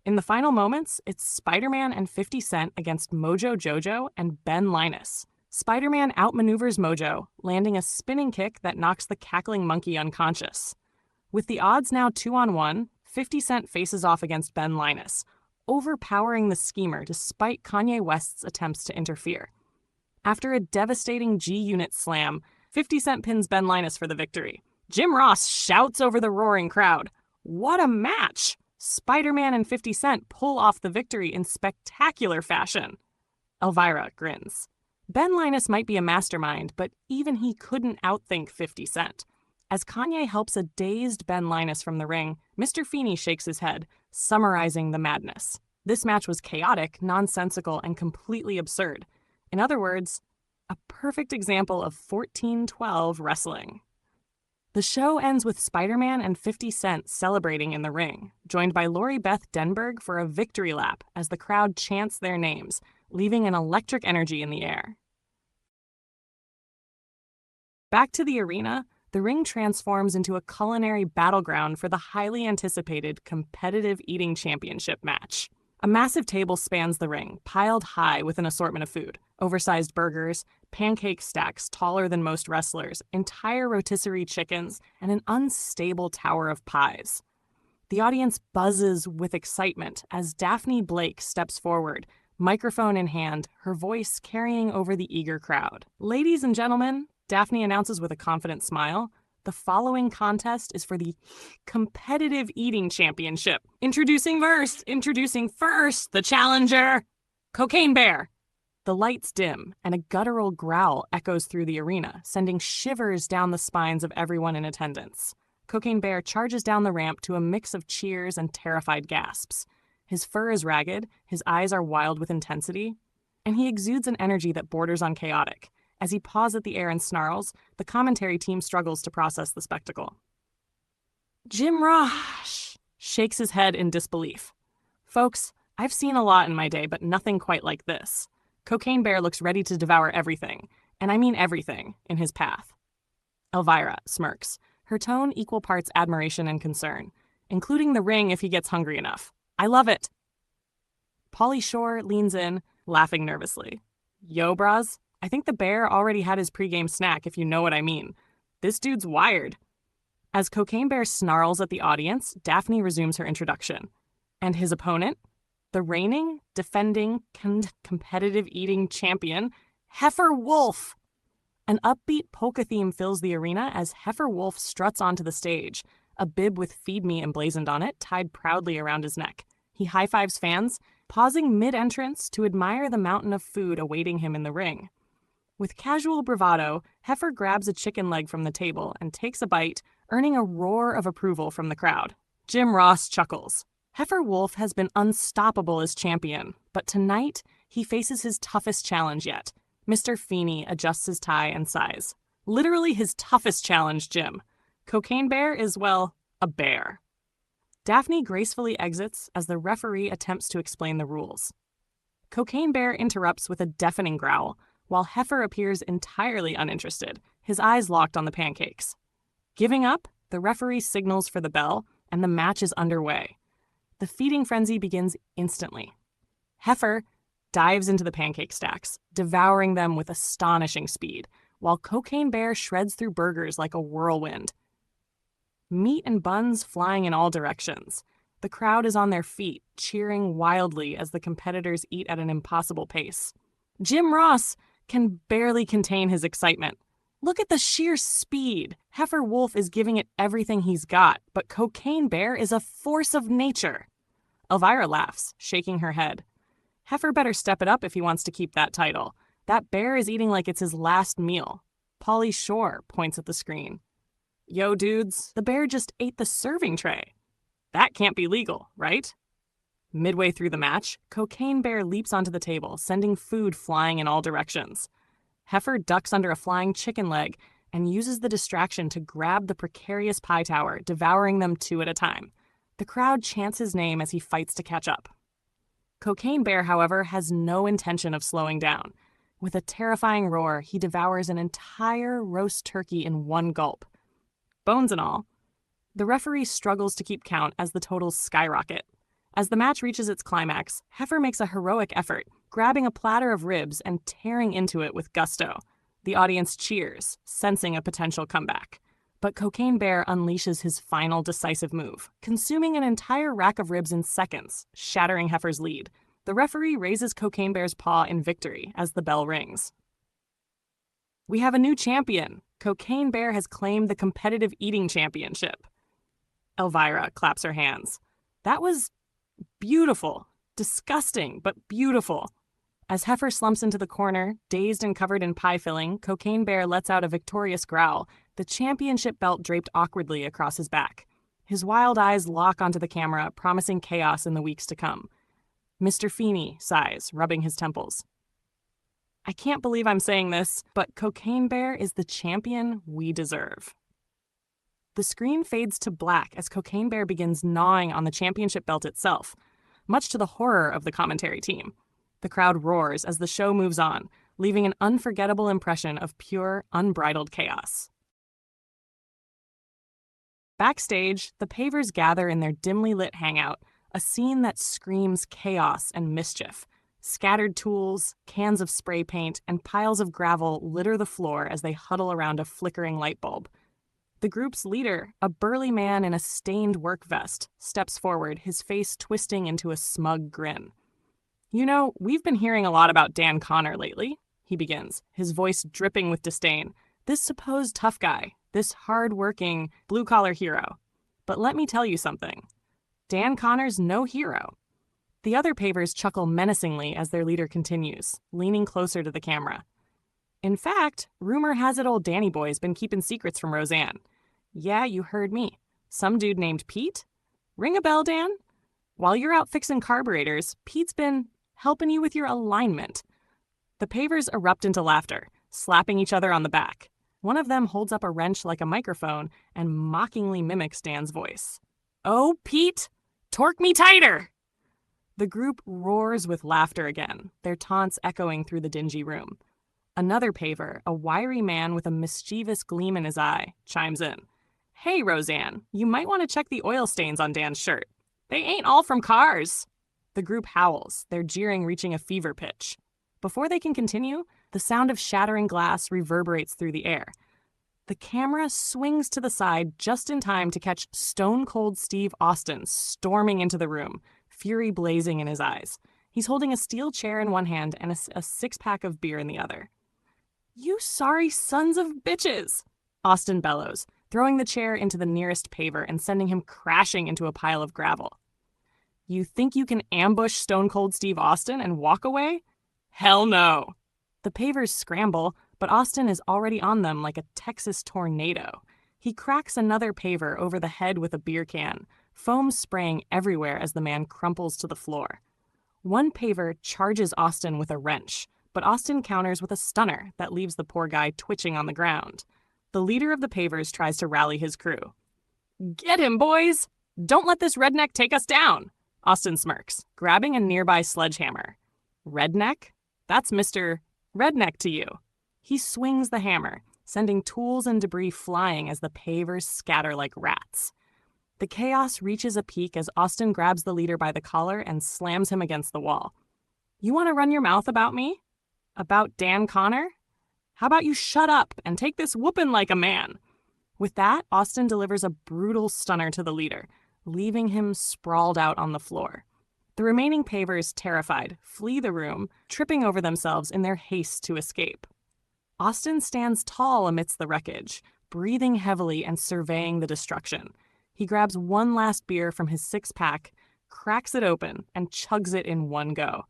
In the final moments, it's Spider-Man and 50 Cent against Mojo Jojo and Ben Linus. Spider-Man outmaneuvers Mojo, landing a spinning kick that knocks the cackling monkey unconscious. With the odds now 2-on-1, 50 Cent faces off against Ben Linus, overpowering the schemer despite Kanye West's attempts to interfere. After a devastating G-Unit slam, 50 Cent pins Ben Linus for the victory. Jim Ross shouts over the roaring crowd, "What a match!" Spider-Man and 50 Cent pull off the victory in spectacular fashion. Elvira grins. Ben Linus might be a mastermind, but even he couldn't outthink 50 Cent. As Kanye helps a dazed Ben Linus from the ring, Mr. Feeney shakes his head, summarizing the madness. This match was chaotic, nonsensical, and completely absurd. In other words, a perfect example of 1412 wrestling. The show ends with Spider-Man and 50 Cent celebrating in the ring, joined by Lori Beth Denberg for a victory lap as the crowd chants their names, leaving an electric energy in the air. Back to the arena, the ring transforms into a culinary battleground for the highly anticipated competitive eating championship match. A massive table spans the ring, piled high with an assortment of food. Oversized burgers, pancake stacks taller than most wrestlers, entire rotisserie chickens, and an unstable tower of pies. The audience buzzes with excitement as Daphne Blake steps forward, microphone in hand, her voice carrying over the eager crowd. "Ladies and gentlemen," Daphne announces with a confident smile, "the following contest is for the competitive eating championship. Introducing first, the challenger, Cocaine Bear." The lights dim, and a guttural growl echoes through the arena, sending shivers down the spines of everyone in attendance. Cocaine Bear charges down the ramp to a mix of cheers and terrified gasps. His fur is ragged, his eyes are wild with intensity, and he exudes an energy that borders on chaotic. As he paws at the air and snarls, the commentary team struggles to process the spectacle. Jim Ross shakes his head in disbelief. "Folks, I've seen a lot in my day, but nothing quite like this." Cocaine Bear looks ready to devour everything, and I mean everything, in his path. Elvira smirks, her tone equal parts admiration and concern, including the ring if he gets hungry enough. "I love it." Pauly Shore leans in, laughing nervously. "Yo, bras, I think the bear already had his pregame snack, if you know what I mean. This dude's wired." As Cocaine Bear snarls at the audience, Daphne resumes her introduction. And his opponent? The reigning, defending, competitive eating champion, Heifer Wolf. An upbeat polka theme fills the arena as Heifer Wolf struts onto the stage, a bib with "Feed Me" emblazoned on it tied proudly around his neck. He high-fives fans, pausing mid-entrance to admire the mountain of food awaiting him in the ring. With casual bravado, Heifer grabs a chicken leg from the table and takes a bite, earning a roar of approval from the crowd. Jim Ross chuckles. Heifer Wolf has been unstoppable as champion, but tonight he faces his toughest challenge yet. Mr. Feeney adjusts his tie and sighs. Literally his toughest challenge, Jim. Cocaine Bear is, well, a bear. Daphne gracefully exits as the referee attempts to explain the rules. Cocaine Bear interrupts with a deafening growl, while Heifer appears entirely uninterested, his eyes locked on the pancakes. Giving up, the referee signals for the bell, and the match is underway. The feeding frenzy begins instantly. Heifer dives into the pancake stacks, devouring them with astonishing speed, while Cocaine Bear shreds through burgers like a whirlwind. Meat and buns flying in all directions. The crowd is on their feet, cheering wildly as the competitors eat at an impossible pace. Jim Ross can barely contain his excitement. Look at the sheer speed. Heifer Wolf is giving it everything he's got, but Cocaine Bear is a force of nature. Elvira laughs, shaking her head. Heifer better step it up if he wants to keep that title. That bear is eating like it's his last meal. Pauly Shore points at the screen. Yo, dudes, the bear just ate the serving tray. That can't be legal, right? Midway through the match, Cocaine Bear leaps onto the table, sending food flying in all directions. Heifer ducks under a flying chicken leg and uses the distraction to grab the precarious pie tower, devouring them two at a time. The crowd chants his name as he fights to catch up. Cocaine Bear, however, has no intention of slowing down. With a terrifying roar, he devours an entire roast turkey in one gulp. Bones and all. The referee struggles to keep count as the totals skyrocket. As the match reaches its climax, Heifer makes a heroic effort, grabbing a platter of ribs and tearing into it with gusto. The audience cheers, sensing a potential comeback. But Cocaine Bear unleashes his final decisive move, consuming an entire rack of ribs in seconds, shattering Heifer's lead. The referee raises Cocaine Bear's paw in victory as the bell rings. We have a new champion. Cocaine Bear has claimed the competitive eating championship. Elvira claps her hands. That was beautiful. Disgusting, but beautiful. As Heifer slumps into the corner, dazed and covered in pie filling, Cocaine Bear lets out a victorious growl, the championship belt draped awkwardly across his back. His wild eyes lock onto the camera, promising chaos in the weeks to come. Mr. Feeney sighs, rubbing his temples. I can't believe I'm saying this, but Cocaine Bear is the champion we deserve. The screen fades to black as Cocaine Bear begins gnawing on the championship belt itself, much to the horror of the commentary team. The crowd roars as the show moves on, leaving an unforgettable impression of pure, unbridled chaos. Backstage, the Pavers gather in their dimly lit hangout, a scene that screams chaos and mischief. Scattered tools, cans of spray paint, and piles of gravel litter the floor as they huddle around a flickering light bulb. The group's leader, a burly man in a stained work vest, steps forward, his face twisting into a smug grin. You know, we've been hearing a lot about Dan Connor lately, he begins, his voice dripping with disdain. This supposed tough guy, this hard-working, blue-collar hero. But let me tell you something. Dan Connor's no hero. The other Pavers chuckle menacingly as their leader continues, leaning closer to the camera. In fact, rumor has it old Danny Boy's been keeping secrets from Roseanne. Yeah, you heard me. Some dude named Pete? Ring a bell, Dan? While you're out fixing carburetors, Pete's been helping you with your alignment. The Pavers erupt into laughter, slapping each other on the back. One of them holds up a wrench like a microphone and mockingly mimics Dan's voice. Oh, Pete, torque me tighter! The group roars with laughter again, their taunts echoing through the dingy room. Another Paver, a wiry man with a mischievous gleam in his eye, chimes in. Hey, Roseanne, you might want to check the oil stains on Dan's shirt. They ain't all from cars. The group howls, their jeering reaching a fever pitch. Before they can continue, the sound of shattering glass reverberates through the air. The camera swings to the side just in time to catch Stone Cold Steve Austin storming into the room, fury blazing in his eyes. He's holding a steel chair in one hand and a six-pack of beer in the other. You sorry sons of bitches, Austin bellows, throwing the chair into the nearest paver and sending him crashing into a pile of gravel. You think you can ambush Stone Cold Steve Austin and walk away? Hell no. The pavers scramble, but Austin is already on them like a Texas tornado. He cracks another paver over the head with a beer can, foam spraying everywhere as the man crumples to the floor. One paver charges Austin with a wrench, but Austin counters with a stunner that leaves the poor guy twitching on the ground. The leader of the pavers tries to rally his crew. Get him, boys! Don't let this redneck take us down! Austin smirks, grabbing a nearby sledgehammer. Redneck? That's Mr. Redneck to you. He swings the hammer, sending tools and debris flying as the pavers scatter like rats. The chaos reaches a peak as Austin grabs the leader by the collar and slams him against the wall. You want to run your mouth about me? About Dan Connor? How about you shut up and take this whooping like a man? With that, Austin delivers a brutal stunner to the leader, leaving him sprawled out on the floor. The remaining pavers, terrified, flee the room, tripping over themselves in their haste to escape. Austin stands tall amidst the wreckage, breathing heavily and surveying the destruction. He grabs one last beer from his six-pack, cracks it open, and chugs it in one go.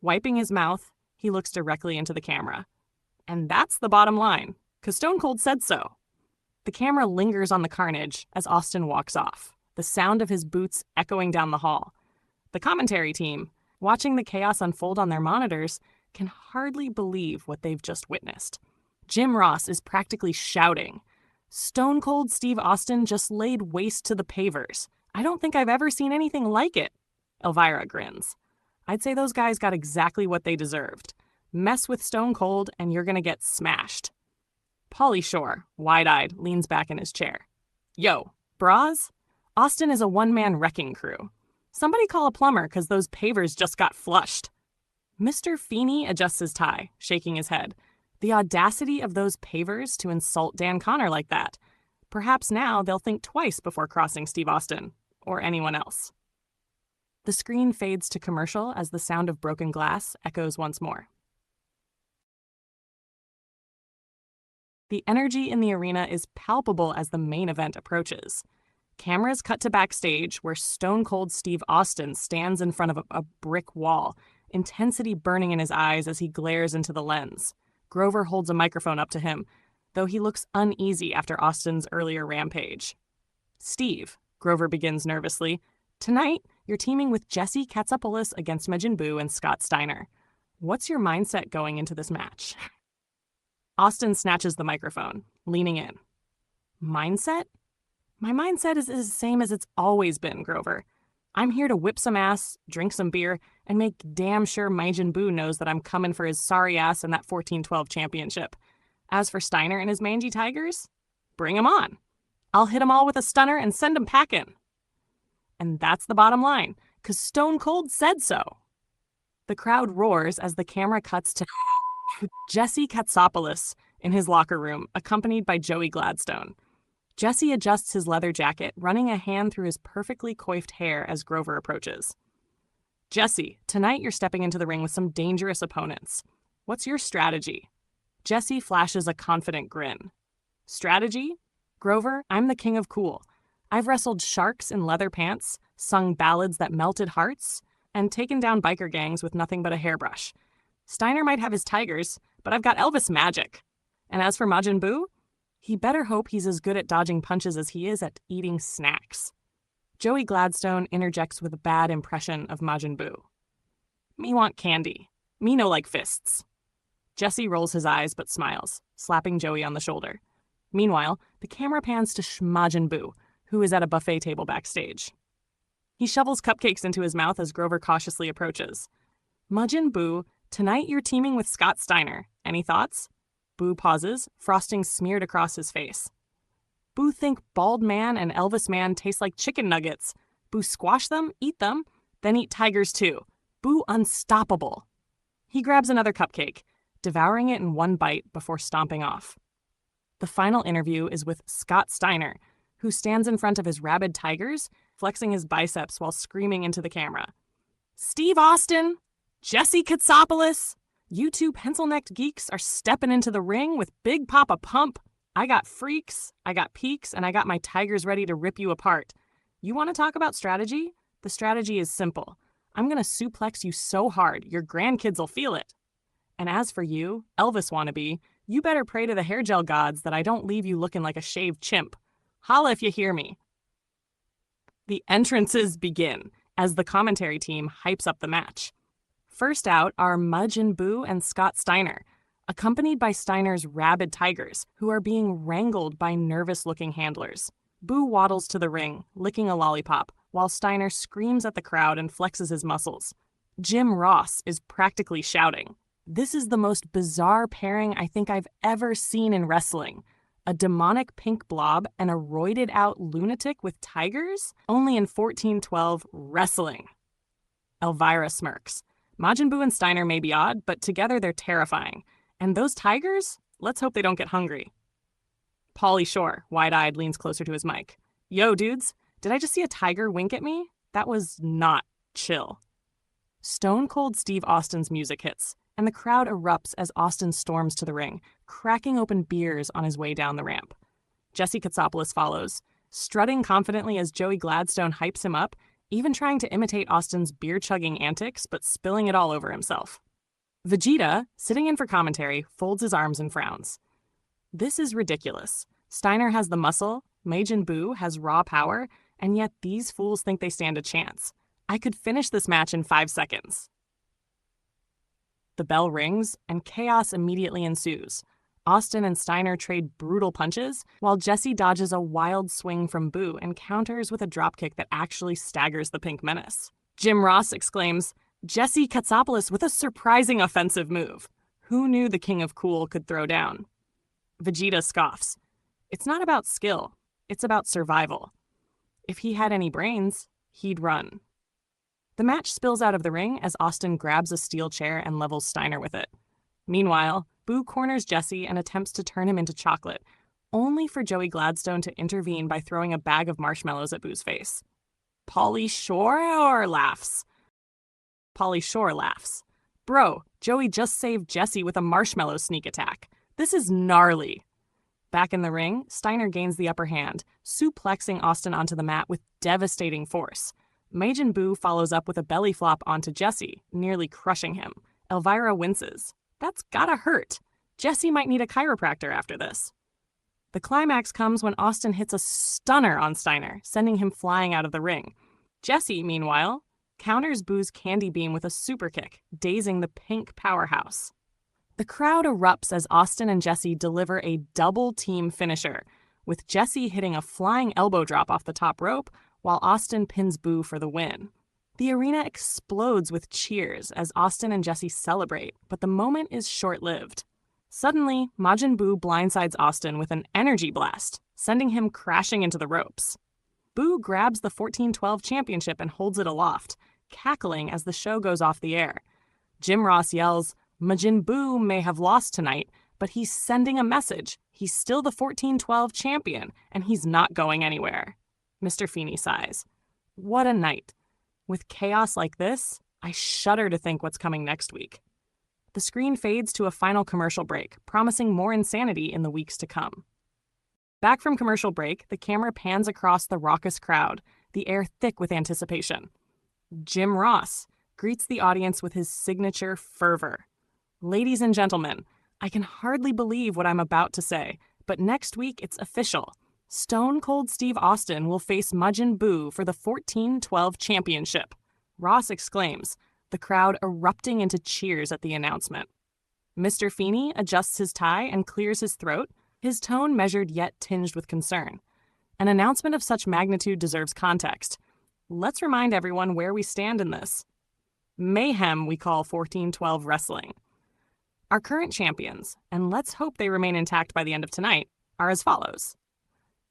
Wiping his mouth, he looks directly into the camera. And that's the bottom line, 'cause Stone Cold said so. The camera lingers on the carnage as Austin walks off, the sound of his boots echoing down the hall. The commentary team, watching the chaos unfold on their monitors, can hardly believe what they've just witnessed. Jim Ross is practically shouting, Stone Cold Steve Austin just laid waste to the pavers. I don't think I've ever seen anything like it. Elvira grins. I'd say those guys got exactly what they deserved. Mess with Stone Cold and you're gonna get smashed. Pauly Shore, wide-eyed, leans back in his chair. Yo, bras? Austin is a one-man wrecking crew. Somebody call a plumber because those pavers just got flushed. Mr. Feeney adjusts his tie, shaking his head. The audacity of those pavers to insult Dan Connor like that. Perhaps now they'll think twice before crossing Steve Austin, or anyone else. The screen fades to commercial as the sound of broken glass echoes once more. The energy in the arena is palpable as the main event approaches. Cameras cut to backstage where Stone Cold Steve Austin stands in front of a brick wall, intensity burning in his eyes as he glares into the lens. Grover holds a microphone up to him, though he looks uneasy after Austin's earlier rampage. Steve, Grover begins nervously, tonight, you're teaming with Jesse Katsopolis against Majin Buu and Scott Steiner. What's your mindset going into this match? Austin snatches the microphone, leaning in. Mindset? My mindset is the same as it's always been, Grover. I'm here to whip some ass, drink some beer, and make damn sure Majin Buu knows that I'm coming for his sorry ass in that 14-12 championship. As for Steiner and his mangy tigers, bring 'em on. I'll hit 'em all with a stunner and send 'em packing. And that's the bottom line, 'cause Stone Cold said so. The crowd roars as the camera cuts to Jesse Katsopolis in his locker room, accompanied by Joey Gladstone. Jesse adjusts his leather jacket, running a hand through his perfectly coiffed hair as Grover approaches. Jesse, tonight you're stepping into the ring with some dangerous opponents. What's your strategy? Jesse flashes a confident grin. Strategy? Grover, I'm the king of cool. I've wrestled sharks in leather pants, sung ballads that melted hearts, and taken down biker gangs with nothing but a hairbrush. Steiner might have his tigers, but I've got Elvis magic. And as for Majin Buu, he better hope he's as good at dodging punches as he is at eating snacks. Joey Gladstone interjects with a bad impression of Majin Buu. Me want candy. Me no like fists. Jesse rolls his eyes but smiles, slapping Joey on the shoulder. Meanwhile, the camera pans to Majin Buu, who is at a buffet table backstage. He shovels cupcakes into his mouth as Grover cautiously approaches. Majin Buu, tonight you're teaming with Scott Steiner. Any thoughts? Buu pauses, frosting smeared across his face. Buu think bald man and Elvis man taste like chicken nuggets. Buu squash them, eat them, then eat tigers too. Buu unstoppable. He grabs another cupcake, devouring it in one bite before stomping off. The final interview is with Scott Steiner, who stands in front of his rabid tigers, flexing his biceps while screaming into the camera. Steve Austin! Jesse Katsopolis! You two pencil-necked geeks are stepping into the ring with Big Papa Pump. I got freaks, I got peaks, and I got my tigers ready to rip you apart. You want to talk about strategy? The strategy is simple. I'm going to suplex you so hard, your grandkids will feel it. And as for you, Elvis wannabe, you better pray to the hair gel gods that I don't leave you looking like a shaved chimp. Holla if you hear me. The entrances begin as the commentary team hypes up the match. First out are Majin Buu and Scott Steiner, accompanied by Steiner's rabid tigers, who are being wrangled by nervous-looking handlers. Buu waddles to the ring, licking a lollipop, while Steiner screams at the crowd and flexes his muscles. Jim Ross is practically shouting. This is the most bizarre pairing I think I've ever seen in wrestling. A demonic pink blob and a roided-out lunatic with tigers? Only in 14-12 wrestling. Elvira smirks. Majin Buu and Steiner may be odd, but together they're terrifying. And those tigers? Let's hope they don't get hungry. Pauly Shore, wide-eyed, leans closer to his mic. Yo, dudes, did I just see a tiger wink at me? That was not chill. Stone Cold Steve Austin's music hits, and the crowd erupts as Austin storms to the ring, cracking open beers on his way down the ramp. Jesse Katsopolis follows, strutting confidently as Joey Gladstone hypes him up, even trying to imitate Austin's beer-chugging antics, but spilling it all over himself. Vegeta, sitting in for commentary, folds his arms and frowns. This is ridiculous. Steiner has the muscle, Majin Buu has raw power, and yet these fools think they stand a chance. I could finish this match in 5 seconds. The bell rings, and chaos immediately ensues. Austin and Steiner trade brutal punches, while Jesse dodges a wild swing from Buu and counters with a dropkick that actually staggers the Pink Menace. Jim Ross exclaims, Jesse Katsopolis with a surprising offensive move. Who knew the King of Cool could throw down? Vegeta scoffs. It's not about skill, it's about survival. If he had any brains, he'd run. The match spills out of the ring as Austin grabs a steel chair and levels Steiner with it. Meanwhile, Buu corners Jesse and attempts to turn him into chocolate, only for Joey Gladstone to intervene by throwing a bag of marshmallows at Buu's face. Pauly Shore laughs. Bro, Joey just saved Jesse with a marshmallow sneak attack. This is gnarly. Back in the ring, Steiner gains the upper hand, suplexing Austin onto the mat with devastating force. Majin Buu follows up with a belly flop onto Jesse, nearly crushing him. Elvira winces. That's gotta hurt. Jesse might need a chiropractor after this. The climax comes when Austin hits a stunner on Steiner, sending him flying out of the ring. Jesse, meanwhile, counters Boo's candy beam with a super kick, dazing the pink powerhouse. The crowd erupts as Austin and Jesse deliver a double-team finisher, with Jesse hitting a flying elbow drop off the top rope while Austin pins Boo for the win. The arena explodes with cheers as Austin and Jesse celebrate, but the moment is short-lived. Suddenly, Majin Buu blindsides Austin with an energy blast, sending him crashing into the ropes. Boo grabs the 14-12 championship and holds it aloft, cackling as the show goes off the air. Jim Ross yells, "Majin Buu may have lost tonight, but he's sending a message. He's still the 14-12 champion, and he's not going anywhere." Mr. Feeney sighs. What a night. With chaos like this, I shudder to think what's coming next week. The screen fades to a final commercial break, promising more insanity in the weeks to come. Back from commercial break, the camera pans across the raucous crowd, the air thick with anticipation. Jim Ross greets the audience with his signature fervor. Ladies and gentlemen, I can hardly believe what I'm about to say, but next week it's official. Stone Cold Steve Austin will face Majin Buu for the 14-12 championship. Ross exclaims, the crowd erupting into cheers at the announcement. Mr. Feeney adjusts his tie and clears his throat, his tone measured yet tinged with concern. An announcement of such magnitude deserves context. Let's remind everyone where we stand in this. Mayhem we call 14-12 wrestling. Our current champions, and let's hope they remain intact by the end of tonight, are as follows.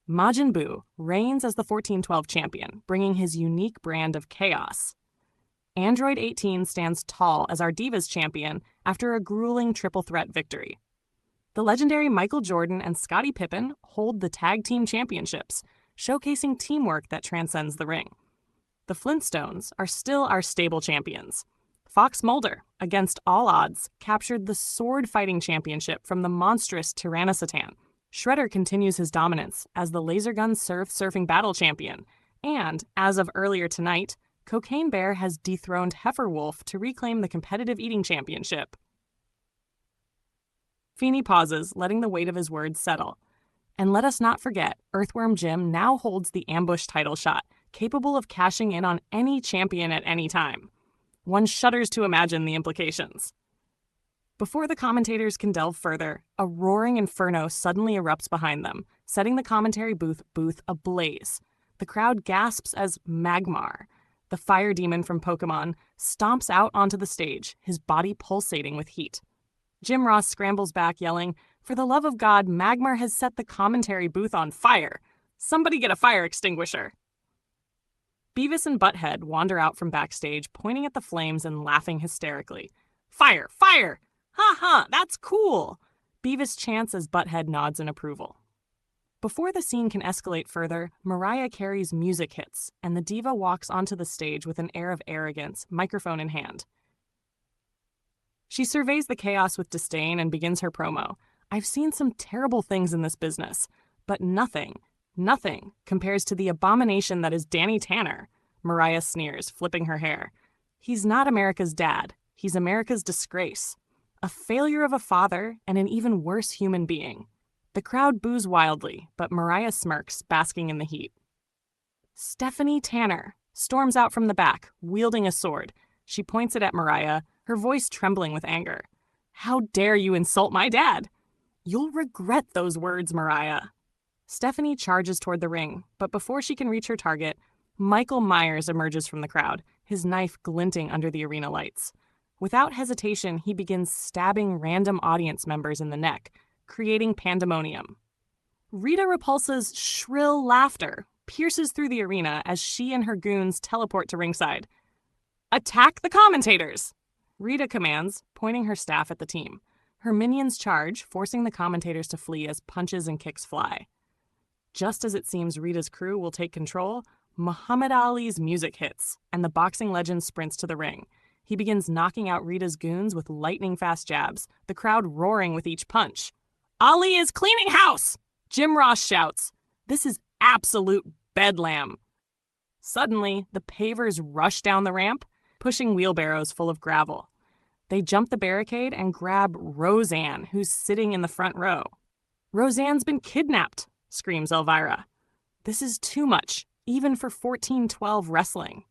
Majin Buu reigns as the 14-12 champion, bringing his unique brand of chaos. Android 18 stands tall as our Divas champion after a grueling triple threat victory. The legendary Michael Jordan and Scottie Pippen hold the tag team championships, showcasing teamwork that transcends the ring. The Flintstones are still our stable champions. Fox Mulder, against all odds, captured the sword fighting championship from the monstrous Tyrannosatan. Shredder continues his dominance as the laser gun surfing battle champion, and, as of earlier tonight, Cocaine Bear has dethroned Heifer Wolf to reclaim the competitive eating championship. Feeney pauses, letting the weight of his words settle. And let us not forget, Earthworm Jim now holds the ambush title shot, capable of cashing in on any champion at any time. One shudders to imagine the implications. Before the commentators can delve further, a roaring inferno suddenly erupts behind them, setting the commentary booth ablaze. The crowd gasps as Magmar, the fire demon from Pokemon, stomps out onto the stage, his body pulsating with heat. Jim Ross scrambles back, yelling, "For the love of God, Magmar has set the commentary booth on fire! Somebody get a fire extinguisher!" Beavis and Butthead wander out from backstage, pointing at the flames and laughing hysterically. "Fire! Fire! Ha ha! That's cool!" Beavis chants as Butthead nods in approval. Before the scene can escalate further, Mariah Carey's music hits, and the diva walks onto the stage with an air of arrogance, microphone in hand. She surveys the chaos with disdain and begins her promo. "I've seen some terrible things in this business, but nothing compares to the abomination that is Danny Tanner." Mariah sneers, flipping her hair. "He's not America's dad. He's America's disgrace. A failure of a father and an even worse human being." The crowd boos wildly, but Mariah smirks, basking in the heat. Stephanie Tanner storms out from the back, wielding a sword. She points it at Mariah, her voice trembling with anger. "How dare you insult my dad?" "You'll regret those words, Mariah." Stephanie charges toward the ring, but before she can reach her target, Michael Myers emerges from the crowd, his knife glinting under the arena lights. Without hesitation, he begins stabbing random audience members in the neck, creating pandemonium. Rita Repulsa's shrill laughter pierces through the arena as she and her goons teleport to ringside. "Attack the commentators!" Rita commands, pointing her staff at the team. Her minions charge, forcing the commentators to flee as punches and kicks fly. Just as it seems Rita's crew will take control, Muhammad Ali's music hits, and the boxing legend sprints to the ring. He begins knocking out Rita's goons with lightning-fast jabs, the crowd roaring with each punch. "Ali is cleaning house!" Jim Ross shouts. "This is absolute bedlam." Suddenly, the pavers rush down the ramp, pushing wheelbarrows full of gravel. They jump the barricade and grab Roseanne, who's sitting in the front row. "Roseanne's been kidnapped," screams Elvira. "This is too much. even for 1412 wrestling.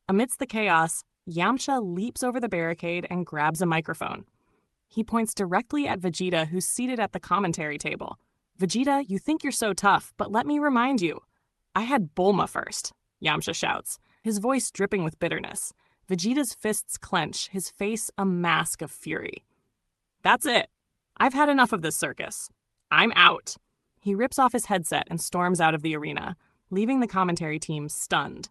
Amidst the chaos, Yamcha leaps over the barricade and grabs a microphone. He points directly at Vegeta, who's seated at the commentary table. "Vegeta, you think you're so tough, but let me remind you. I had Bulma first," Yamcha shouts, his voice dripping with bitterness. Vegeta's fists clench, his face a mask of fury. "That's it. I've had enough of this circus. I'm out." He rips off his headset and storms out of the arena, leaving the commentary team stunned.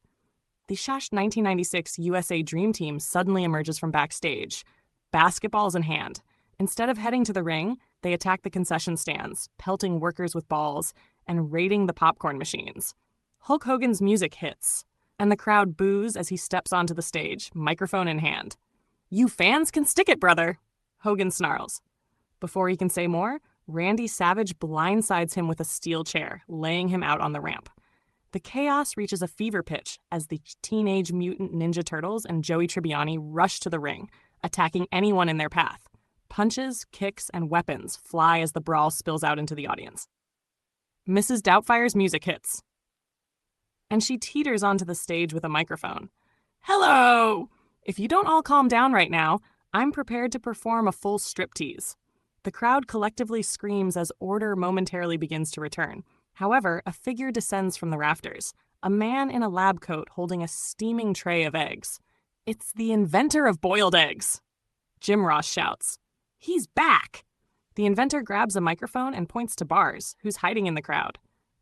The shashed 1996 USA Dream Team suddenly emerges from backstage, basketballs in hand. Instead of heading to the ring, they attack the concession stands, pelting workers with balls and raiding the popcorn machines. Hulk Hogan's music hits, and the crowd boos as he steps onto the stage, microphone in hand. "You fans can stick it, brother," Hogan snarls. Before he can say more, Randy Savage blindsides him with a steel chair, laying him out on the ramp. The chaos reaches a fever pitch as the Teenage Mutant Ninja Turtles and Joey Tribbiani rush to the ring, attacking anyone in their path. Punches, kicks, and weapons fly as the brawl spills out into the audience. Mrs. Doubtfire's music hits, and she teeters onto the stage with a microphone. "Hello! If you don't all calm down right now, I'm prepared to perform a full striptease." The crowd collectively screams as order momentarily begins to return. However, a figure descends from the rafters, a man in a lab coat holding a steaming tray of eggs. It's the inventor of boiled eggs. Jim Ross shouts, "He's back!" The inventor grabs a microphone and points to Bars, who's hiding in the crowd.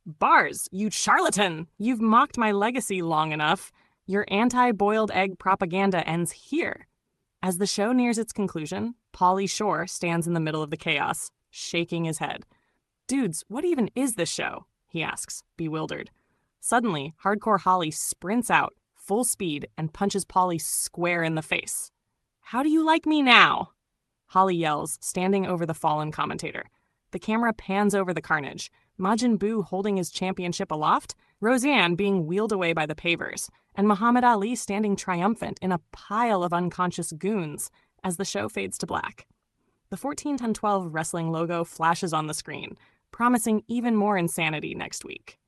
"Bars, you charlatan! You've mocked my legacy long enough. Your anti-boiled egg propaganda ends here." As the show nears its conclusion, Pauly Shore stands in the middle of the chaos, shaking his head. "Dudes, what even is this show?" he asks, bewildered. Suddenly, Hardcore Holly sprints out, full speed, and punches Pauly square in the face. "How do you like me now?" Holly yells, standing over the fallen commentator. The camera pans over the carnage, Majin Buu holding his championship aloft, Roseanne being wheeled away by the pavers, and Muhammad Ali standing triumphant in a pile of unconscious goons as the show fades to black. The 141012 wrestling logo flashes on the screen, promising even more insanity next week.